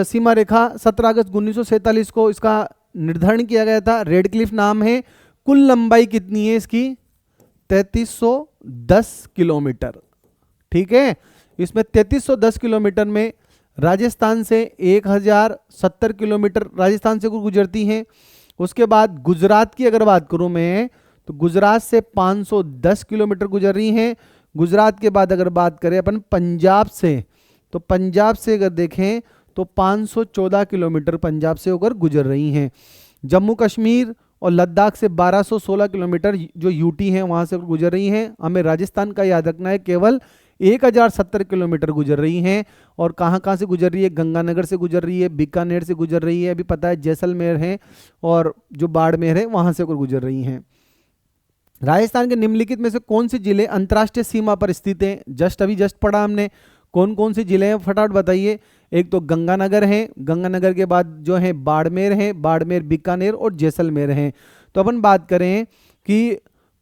सीमा रेखा 17 अगस्त 1947 को इसका निर्धारण किया गया था। रेड क्लिफ नाम है। कुल लंबाई कितनी है इसकी? 3310 किलोमीटर। ठीक है, इसमें 3310 किलोमीटर में राजस्थान से 1070 किलोमीटर राजस्थान से गुजरती हैं। उसके बाद गुजरात की अगर बात करूं मैं, तो गुजरात से 510 किलोमीटर गुजर रही हैं। गुजरात के बाद अगर बात करें अपन पंजाब से, तो पंजाब से अगर देखें तो 514 किलोमीटर पंजाब से होकर गुजर रही हैं। जम्मू कश्मीर और लद्दाख से 1216 किलोमीटर जो यूटी हैं वहां से गुजर रही हैं। हमें राजस्थान का याद रखना है, केवल 1070 किलोमीटर गुजर रही हैं। और कहाँ कहाँ से गुजर रही है? गंगानगर से गुजर रही है, बीकानेर से गुजर रही है, अभी पता है जैसलमेर है, और जो बाड़मेर है वहां से होकर गुजर रही हैं। राजस्थान के निम्नलिखित में से कौन से जिले अंतर्राष्ट्रीय सीमा पर स्थित हैं? जस्ट पढ़ा हमने। कौन कौन से जिले हैं फटाफट बताइए। एक तो गंगानगर है, गंगानगर के बाद जो है बाड़मेर है, बाड़मेर, बीकानेर और जैसलमेर हैं। तो अपन बात करें कि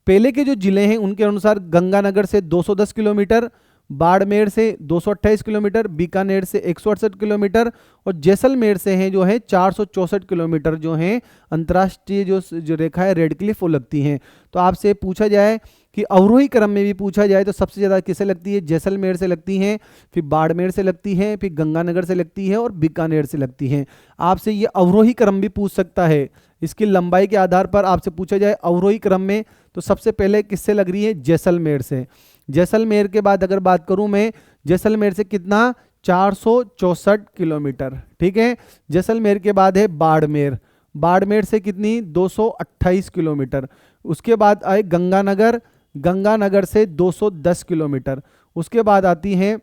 पहले के जो जिले हैं उनके अनुसार गंगानगर से 210 किलोमीटर, बाड़मेर से 228 किलोमीटर, बीकानेर से 168 किलोमीटर और जैसलमेर से हैं जो है 464 किलोमीटर जो हैं अंतर्राष्ट्रीय जो रेखा है रेड क्लिफ वो लगती हैं। तो आपसे पूछा जाए कि अवरोही क्रम में भी पूछा जाए तो सबसे ज़्यादा किसे लगती है? जैसलमेर से लगती हैं, फिर बाड़मेर से लगती हैं, फिर गंगानगर से लगती है और बीकानेर से लगती हैं। आपसे ये अवरोही क्रम भी पूछ सकता है, इसकी लंबाई के आधार पर आपसे पूछा जाए अवरोही क्रम में, तो सबसे पहले किससे लग रही है? जैसलमेर से। जैसलमेर के बाद अगर बात करूं मैं, जैसलमेर से कितना? 464 किलोमीटर। ठीक है, जैसलमेर के बाद है बाड़मेर, बाड़मेर से कितनी? 228 किलोमीटर। उसके बाद आए गंगानगर, गंगानगर से 210 किलोमीटर। उसके बाद आती है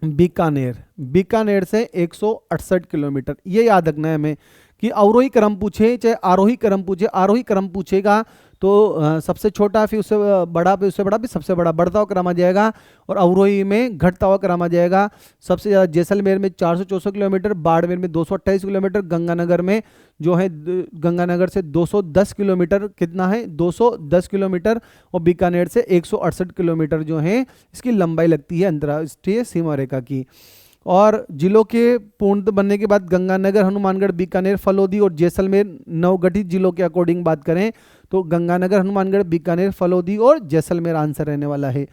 बीकानेर, बीकानेर से 168 किलोमीटर। ये याद रखना है हमें कि अवरोही क्रम पूछे चाहे आरोही क्रम पूछे, आरोही क्रम पूछेगा तो सबसे छोटा फिर उससे बड़ा, फिर उससे बड़ा, फिर सबसे बड़ा, बढ़ता हुआ क्रम आ जाएगा, और अवरोही में घटता हुआ क्रम आ जाएगा। सबसे ज़्यादा जैसलमेर में 464 किलोमीटर, बाड़मेर में 228 किलोमीटर, गंगानगर में जो है गंगानगर से 210 किलोमीटर, कितना है? 210 किलोमीटर, और बीकानेर से 168 किलोमीटर जो है इसकी लंबाई लगती है अंतर्राष्ट्रीय सीमा रेखा की। और जिलों के पूर्ण बनने के बाद गंगानगर, हनुमानगढ़, बीकानेर, फलोदी और जैसलमेर नवगठित जिलों के अकॉर्डिंग बात करें तो गंगानगर, हनुमानगढ़, बीकानेर, फलोदी और जैसलमेर आंसर रहने वाला है।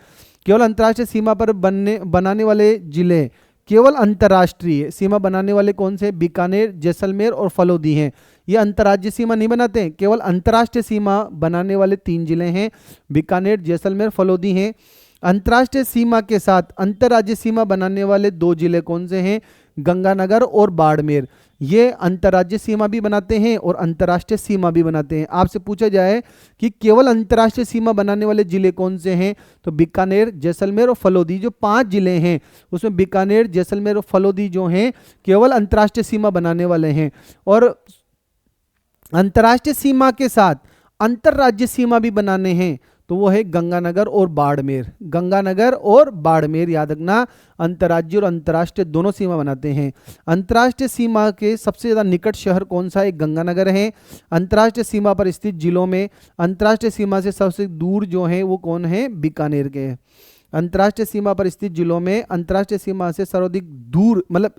केवल अंतर्राष्ट्रीय सीमा पर बनाने वाले जिले, केवल अंतर्राष्ट्रीय सीमा बनाने वाले कौन से? बीकानेर, जैसलमेर और फलोदी हैं। ये अंतर्राज्यीय सीमा नहीं बनाते हैं, केवल अंतर्राष्ट्रीय सीमा बनाने वाले 3 जिले हैं, बीकानेर, जैसलमेर, फलोदी हैं। अंतर्राष्ट्रीय सीमा के साथ अंतर्राज्यीय सीमा बनाने वाले 2 जिले कौन से हैं? गंगानगर और बाड़मेर। ये अंतर्राज्यीय सीमा भी बनाते हैं और अंतर्राष्ट्रीय सीमा भी बनाते हैं। आपसे पूछा जाए कि केवल अंतर्राष्ट्रीय सीमा बनाने वाले जिले कौन से हैं, तो बीकानेर, जैसलमेर और फलोदी, जो 5 जिले हैं उसमें बीकानेर, जैसलमेर और फलोदी जो हैं केवल अंतर्राष्ट्रीय सीमा बनाने वाले हैं। और अंतर्राष्ट्रीय सीमा के साथ अंतर्राज्यीय सीमा भी बनाने हैं तो वो है गंगानगर और बाड़मेर। गंगानगर और बाड़मेर याद रखना, अंतर्राज्यीय और अंतर्राष्ट्रीय दोनों सीमा बनाते हैं। अंतर्राष्ट्रीय सीमा के सबसे ज़्यादा निकट शहर कौन सा है? गंगानगर है। अंतर्राष्ट्रीय सीमा पर स्थित जिलों में अंतर्राष्ट्रीय सीमा से सबसे दूर जो है वो कौन है? बीकानेर के। अंतर्राष्ट्रीय सीमा पर स्थित जिलों में अंतर्राष्ट्रीय सीमा से सर्वाधिक दूर, मतलब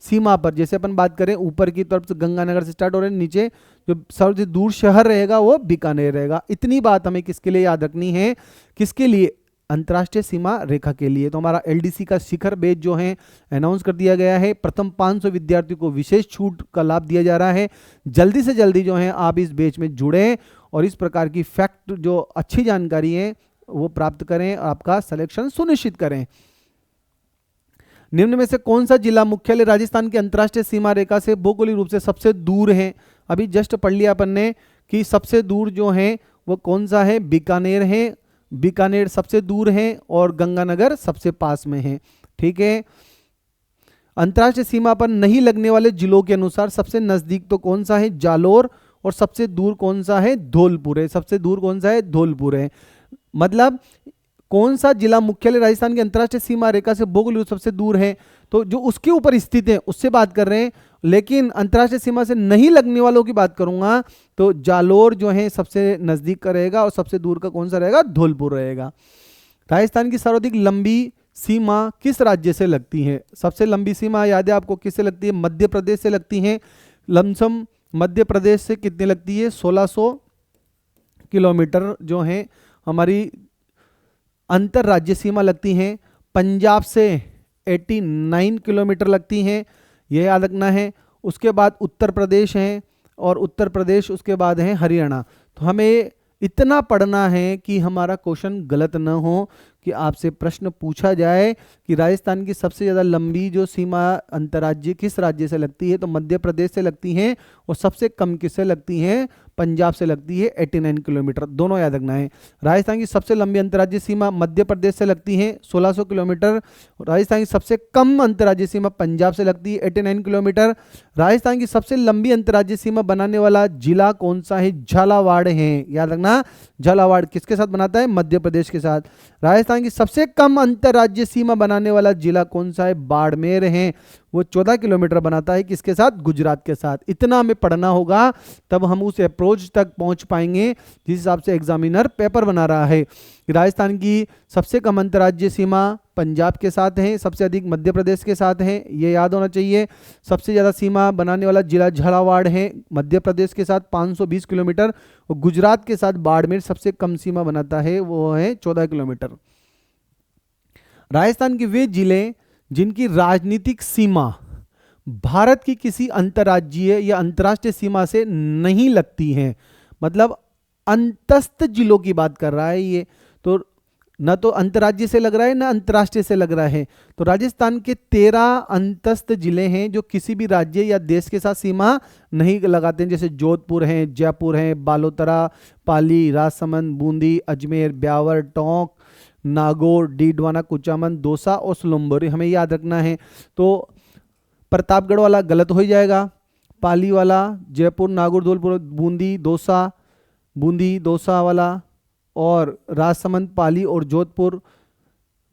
सीमा पर, जैसे अपन बात करें ऊपर की तरफ से गंगानगर से स्टार्ट हो रहे हैं, नीचे जो सबसे दूर शहर रहेगा वो बीकानेर रहेगा। इतनी बात हमें किसके लिए याद रखनी है? किसके लिए? अंतर्राष्ट्रीय सीमा रेखा के लिए। तो हमारा एलडीसी का शिखर बैच जो है अनाउंस कर दिया गया है। प्रथम 500 विद्यार्थियों को विशेष छूट का लाभ दिया जा रहा है। जल्दी से जल्दी जो है आप इस बैच में जुड़ें और इस प्रकार की फैक्ट जो अच्छी जानकारी है वो प्राप्त करें और आपका सिलेक्शन सुनिश्चित करें। निम्न में से कौन सा जिला मुख्यालय राजस्थान की अंतर्राष्ट्रीय सीमा रेखा से भौगोलिक रूप से सबसे दूर है? अभी जस्ट पढ़ लिया अपन ने कि सबसे दूर जो है वो कौन सा है, बीकानेर है। बीकानेर सबसे दूर है और गंगानगर सबसे पास में है। ठीक है। अंतर्राष्ट्रीय सीमा पर नहीं लगने वाले जिलों के अनुसार सबसे नजदीक तो कौन सा है, जालोर, और सबसे दूर कौन सा है, धौलपुर है। सबसे दूर कौन सा है, धौलपुर है। मतलब कौन सा जिला मुख्यालय राजस्थान की अंतर्राष्ट्रीय सीमा रेखा से भौगोलिक सबसे दूर है, तो जो उसके ऊपर स्थित है उससे बात कर रहे हैं। लेकिन अंतर्राष्ट्रीय सीमा से नहीं लगने वालों की बात करूंगा तो जालोर जो है सबसे नजदीक का रहेगा और सबसे दूर का कौन सा रहेगा, धौलपुर रहेगा। राजस्थान की सर्वाधिक लंबी सीमा किस राज्य से लगती है? सबसे लंबी सीमा याद है आपको किससे लगती है, मध्य प्रदेश से लगती है। लमसम मध्य प्रदेश से कितनी लगती है, 1600 किलोमीटर जो है हमारी अंतर राज्य सीमा लगती हैं। पंजाब से 89 किलोमीटर लगती हैं, यह याद रखना है। उसके बाद उत्तर प्रदेश है और उत्तर प्रदेश उसके बाद है हरियाणा। तो हमें इतना पढ़ना है कि हमारा क्वेश्चन गलत न हो, कि आपसे प्रश्न पूछा जाए कि राजस्थान की सबसे ज़्यादा लंबी जो सीमा अंतर्राज्यीय किस राज्य से लगती है, तो मध्य प्रदेश से लगती हैं, और सबसे कम किससे लगती हैं, पंजाब से लगती है 89 किलोमीटर। दोनों याद रखना है। राजस्थान की सबसे लंबी अंतर्राज्यीय सीमा मध्य प्रदेश से लगती है 1600 किलोमीटर। राजस्थान की सबसे कम अंतर्राज्यीय सीमा पंजाब से लगती है 89 किलोमीटर। राजस्थान की सबसे लंबी अंतर्राज्यीय सीमा बनाने वाला जिला कौन सा है, झालावाड़ है। याद रखना, झालावाड़ किसके साथ बनाता है, मध्य प्रदेश के साथ। राजस्थान की सबसे कम अंतर्राज्यीय सीमा बनाने वाला जिला कौन सा है, बाड़मेर है। वो 14 किलोमीटर बनाता है किसके साथ, गुजरात के साथ। इतना हमें पढ़ना होगा तब हम उस अप्रोच तक पहुंच पाएंगे जिस हिसाब से एग्जामिनर पेपर बना रहा है। राजस्थान की सबसे कम अंतर्राज्यीय सीमा पंजाब के साथ है, सबसे अधिक मध्य प्रदेश के साथ है, ये याद होना चाहिए। सबसे ज़्यादा सीमा बनाने वाला जिला झालावाड़ है मध्य प्रदेश के साथ 520 किलोमीटर, और गुजरात के साथ बाड़मेर सबसे कम सीमा बनाता है, वो है 14 किलोमीटर। राजस्थान के वे जिले जिनकी राजनीतिक सीमा भारत की किसी अंतर्राज्यीय या अंतर्राष्ट्रीय सीमा से नहीं लगती है, मतलब अंतस्थ जिलों की बात कर रहा है ये, तो न तो अंतर्राज्यीय से लग रहा है ना अंतर्राष्ट्रीय से लग रहा है। तो राजस्थान के 13 अंतस्थ जिले हैं जो किसी भी राज्य या देश के साथ सीमा नहीं लगाते हैं, जैसे जोधपुर हैं, जयपुर हैं, बालोतरा, पाली, राजसमंद, बूंदी, अजमेर, ब्यावर, टोंक, नागौर, डीडवाना, कुचामन, दौसा और सुलंबर, हमें याद रखना है। तो प्रतापगढ़ वाला गलत हो जाएगा, पाली वाला, जयपुर, नागौर, धौलपुर, बूंदी, दौसा वाला, और राजसमंद, पाली और जोधपुर,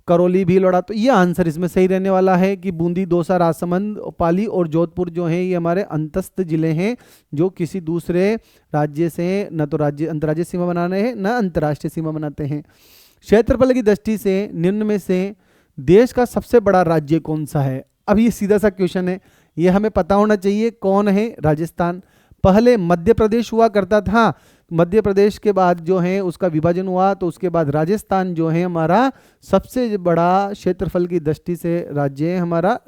करौली, भीलवाड़ा। तो ये आंसर इसमें सही रहने वाला है कि बूंदी, दौसा, राजसमंद, पाली और जोधपुर जो हैं ये हमारे अंतस्थ जिले हैं जो किसी दूसरे राज्य से न तो राज्य अंतर्राज्यीय सीमा बनाने हैं न अंतर्राष्ट्रीय सीमा बनाते हैं। क्षेत्रफल की दृष्टि से निम्न में से देश का सबसे बड़ा राज्य कौन सा है? अब ये सीधा सा क्वेश्चन है, ये हमें पता होना चाहिए। कौन है? राजस्थान। पहले मध्य प्रदेश हुआ करता था, मध्य प्रदेश के बाद जो है उसका विभाजन हुआ, तो उसके बाद राजस्थान जो है हमारा सबसे बड़ा क्षेत्रफल की दृष्टि से राज्य है हमारा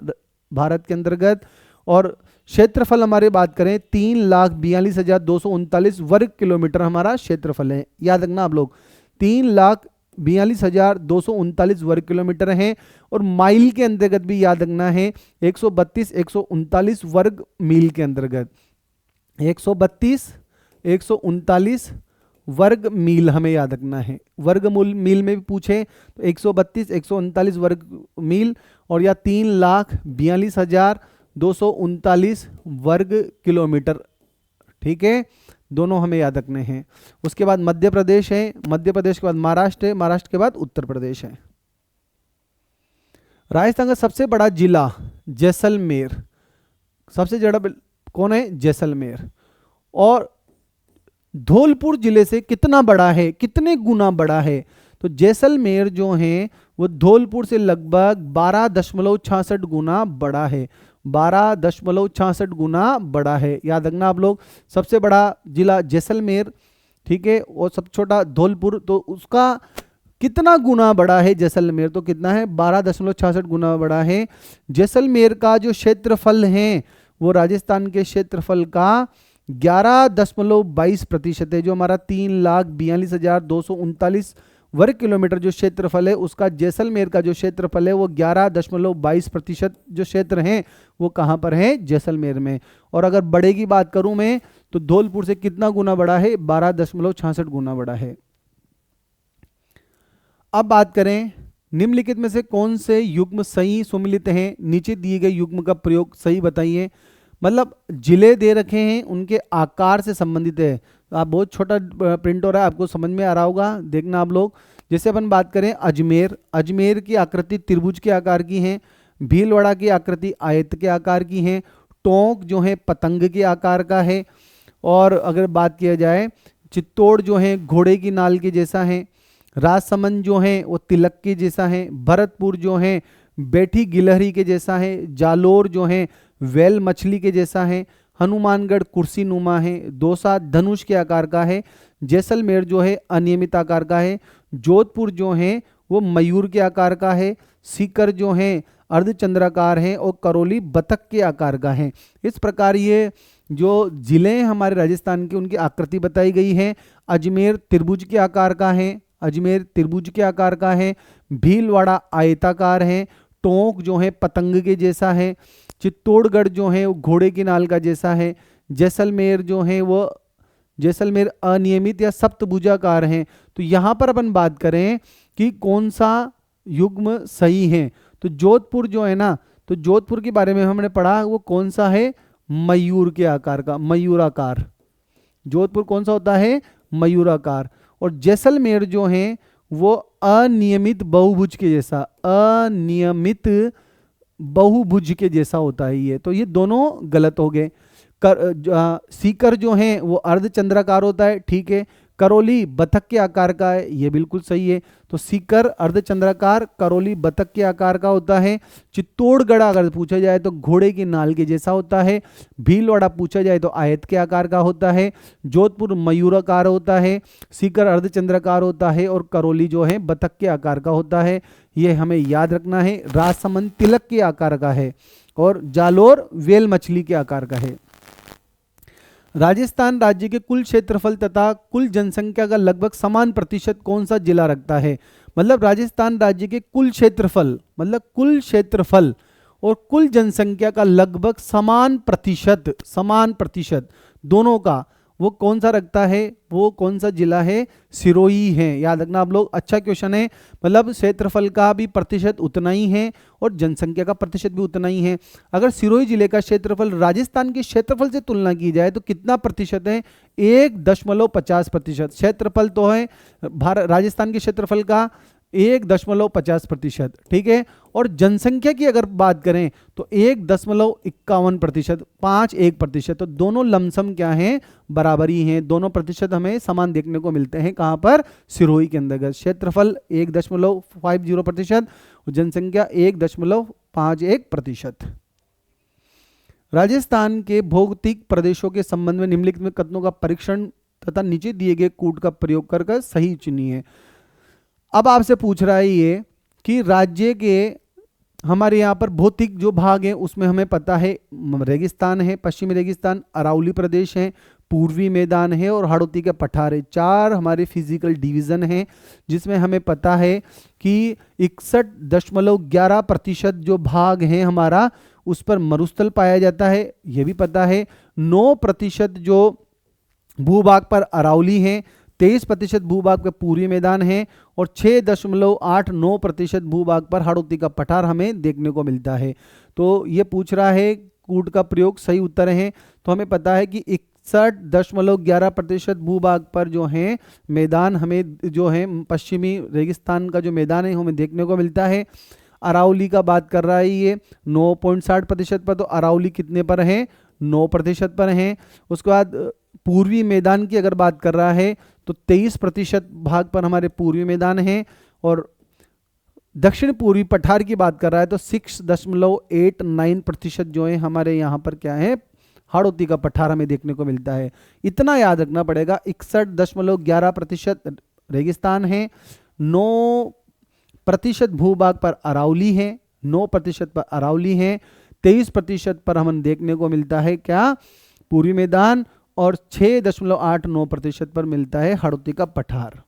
भारत के अंतर्गत। और क्षेत्रफल हमारे बात करें 3,42,239 वर्ग किलोमीटर हमारा क्षेत्रफल है। याद रखना आप लोग, 3,42,239 वर्ग किलोमीटर है। और माइल के अंतर्गत भी याद रखना है 132-139 वर्ग मील के अंतर्गत, 132-139 वर्ग मील हमें याद रखना है। वर्गमूल मील में भी पूछे तो 132-139 वर्ग मील और या 3,42,239 वर्ग किलोमीटर। ठीक है, दोनों हमें याद रखने हैं। उसके बाद मध्य प्रदेश है, मध्य प्रदेश के बाद महाराष्ट्र है, महाराष्ट्र के बाद उत्तर प्रदेश है। राजस्थान का सबसे बड़ा जिला जैसलमेर, सबसे बड़ा कौन है? जैसलमेर। और धौलपुर जिले से कितना बड़ा है, कितने गुना बड़ा है? तो जैसलमेर जो है वो धौलपुर से लगभग 12.66 गुना बड़ा है, 12.66 गुना बड़ा है। याद रखना आप लोग, सबसे बड़ा जिला जैसलमेर, ठीक है, और सबसे छोटा धौलपुर। तो उसका कितना गुना बड़ा है जैसलमेर, तो कितना है 12.66 गुना बड़ा है। जैसलमेर का जो क्षेत्रफल है वो राजस्थान के क्षेत्रफल का 11.22% है। जो हमारा 3,42,239 वर्ग किलोमीटर जो क्षेत्रफल है उसका जैसलमेर का जो क्षेत्रफल है वो 11.22% जो क्षेत्र है वो कहाँ पर है, जैसलमेर में। और अगर बड़े की बात करूं मैं तो धौलपुर से कितना गुना बड़ा है, 12.66 गुना बड़ा है। अब बात करें निम्नलिखित में से कौन से युग्म सही सुमिलित हैं, नीचे दिए गए युग्म का प्रयोग सही बताइए। मतलब जिले दे रखे हैं उनके आकार से संबंधित है। आप बहुत छोटा प्रिंट हो रहा है, आपको समझ में आ रहा होगा, देखना आप लोग। जैसे अपन बात करें अजमेर, अजमेर की आकृति त्रिभुज के आकार की है। भीलवाड़ा की आकृति आयत के आकार की है। टोंक जो है पतंग के आकार का है। और अगर बात किया जाए चित्तौड़ जो है घोड़े की नाल के जैसा है। राजसमंद जो है वो तिलक के जैसा है। भरतपुर जो है बैठी गिलहरी के जैसा है। जालोर जो है वेल मछली के जैसा है। हनुमानगढ़ कुर्सी नुमा है। दौसा धनुष के आकार का है। जैसलमेर जो है अनियमित आकार का है। जोधपुर जो है वो मयूर के आकार का है। सीकर जो है अर्धचंद्राकार है। और करौली बतख के आकार का है। इस प्रकार ये जो जिले हमारे राजस्थान के उनकी आकृति बताई गई है। अजमेर त्रिभुज के आकार का है। अजमेर त्रिभुज के आकार का है। भीलवाड़ा आयताकार है। टोंक जो है पतंग के जैसा है। चित्तौड़गढ़ जो है वो घोड़े की नाल का जैसा है। जैसलमेर जो है वो जैसलमेर अनियमित या सप्तभुजाकार है। तो यहाँ पर अपन बात करें कि कौन सा युग्म सही है, तो जोधपुर जो है ना, तो जोधपुर के बारे में हमने पढ़ा वो कौन सा है, मयूर के आकार का, मयूराकार। जोधपुर कौन सा होता है, मयूराकार। और जैसलमेर जो है वो अनियमित बहुभुज के जैसा, अनियमित बहुभुज के जैसा होता है ये। तो ये दोनों गलत हो गए। सीकर जो है वो अर्धचंद्राकार होता है, ठीक है। करौली बतख के आकार का है, ये बिल्कुल सही है। तो सीकर अर्धचंद्राकार, करौली बतख के आकार का होता है। चित्तौड़गढ़ अगर पूछा जाए तो घोड़े की नाल के जैसा होता है। भीलवाड़ा पूछा जाए तो आयत के आकार का होता है। जोधपुर मयूराकार होता है। सीकर अर्धचंद्राकार होता है। और करौली जो है बतख के आकार का होता है। ये हमें याद रखना है। राजसमंद तिलक के आकार का है। और जालोर वेल मछली के आकार का है। राजस्थान राज्य के कुल क्षेत्रफल तथा कुल जनसंख्या का लगभग समान प्रतिशत कौन सा जिला रखता है। मतलब राजस्थान राज्य के कुल क्षेत्रफल, मतलब कुल क्षेत्रफल और कुल जनसंख्या का लगभग समान प्रतिशत दोनों का वो कौन सा रखता है, वो कौन सा जिला है, सिरोही है। याद रखना आप लोग, अच्छा क्वेश्चन है। मतलब क्षेत्रफल का भी प्रतिशत उतना ही है और जनसंख्या का प्रतिशत भी उतना ही है। अगर सिरोही जिले का क्षेत्रफल राजस्थान के क्षेत्रफल से तुलना की जाए तो कितना प्रतिशत है, 1.50%। क्षेत्रफल तो है राजस्थान के क्षेत्रफल का 1.50%, ठीक है। और जनसंख्या की अगर बात करें तो 1.51%, 5.1%। तो दोनों लमसम क्या हैं, बराबर ही हैं। दोनों प्रतिशत हमें समान देखने को मिलते हैं। कहां पर, सिरोही के अंतर्गत। क्षेत्रफल 1.50% और जनसंख्या 1.51%। राजस्थान के भौगोलिक प्रदेशों के संबंध में निम्नलिखित में कथनों का परीक्षण तथा नीचे दिए गए कूट का प्रयोग कर सही चुनिए। अब आपसे पूछ रहा है ये कि राज्य के हमारे यहाँ पर भौतिक जो भाग है उसमें हमें पता है रेगिस्तान है, पश्चिमी रेगिस्तान, अरावली प्रदेश है, पूर्वी मैदान है और हाड़ौती के पठार है। 4 हमारे फिजिकल डिवीजन हैं जिसमें हमें पता है कि 61.11% जो भाग है हमारा उस पर मरुस्थल पाया जाता है, यह भी पता है। 9% जो भूभाग पर अरावली है, 23% भूभाग पर पूर्वी मैदान है और 6.89% भूभाग पर हाड़ौती का पठार हमें देखने को मिलता है। तो ये पूछ रहा है कूट का प्रयोग सही उत्तर है। तो हमें पता है कि 61.11% भूभाग पर जो है मैदान हमें जो है पश्चिमी रेगिस्तान का जो मैदान है हमें देखने को मिलता है। अरावली का बात कर रहा है ये 9.60% पर, तो अरावली कितने पर है, 9% पर है। उसके बाद पूर्वी मैदान की अगर बात कर रहा है तो 23% भाग पर हमारे पूर्वी मैदान है। और दक्षिण पूर्वी पठार की बात कर रहा है तो 6.89% जो है हमारे यहाँ पर क्या है, हाड़ौती का पठार हमें देखने को मिलता है। इतना याद रखना पड़ेगा, 61.11% रेगिस्तान है, 9% भूभाग पर अरावली है, 9% पर अरावली है, 23% पर हमें देखने को मिलता है क्या, पूर्वी मैदान, और 6.89% पर मिलता है हड़ौती का पठार।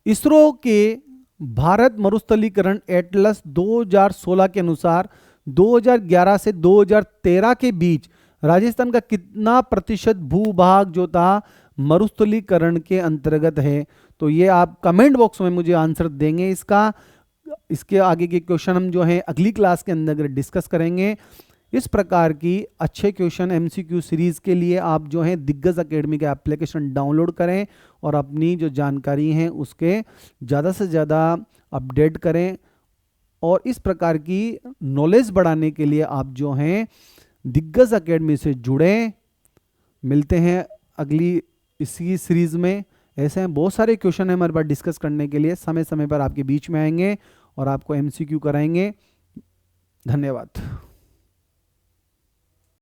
इसरो के भारत मरुस्थलीकरण एटलस 2016 के अनुसार 2011 से 2013 के बीच राजस्थान का कितना प्रतिशत भूभाग जो था मरुस्थलीकरण के अंतर्गत है? तो ये आप कमेंट बॉक्स में मुझे आंसर देंगे इसका। इसके आगे के क्वेश्चन हम जो है अगली क्लास के अंदर डिस्कस करेंगे। इस प्रकार की अच्छे क्वेश्चन एमसीक्यू सीरीज के लिए आप जो है दिग्गज एकेडमी का एप्लीकेशन डाउनलोड करें और अपनी जो जानकारी है उसके ज़्यादा से ज़्यादा अपडेट करें। और इस प्रकार की नॉलेज बढ़ाने के लिए आप जो हैं दिग्गज एकेडमी से जुड़ें। मिलते हैं अगली इसी सीरीज में। ऐसे हैं बहुत सारे क्वेश्चन है हमारे पास डिस्कस करने के लिए, समय समय पर आपके बीच में आएंगे और आपको एमसीक्यू कराएंगे। धन्यवाद।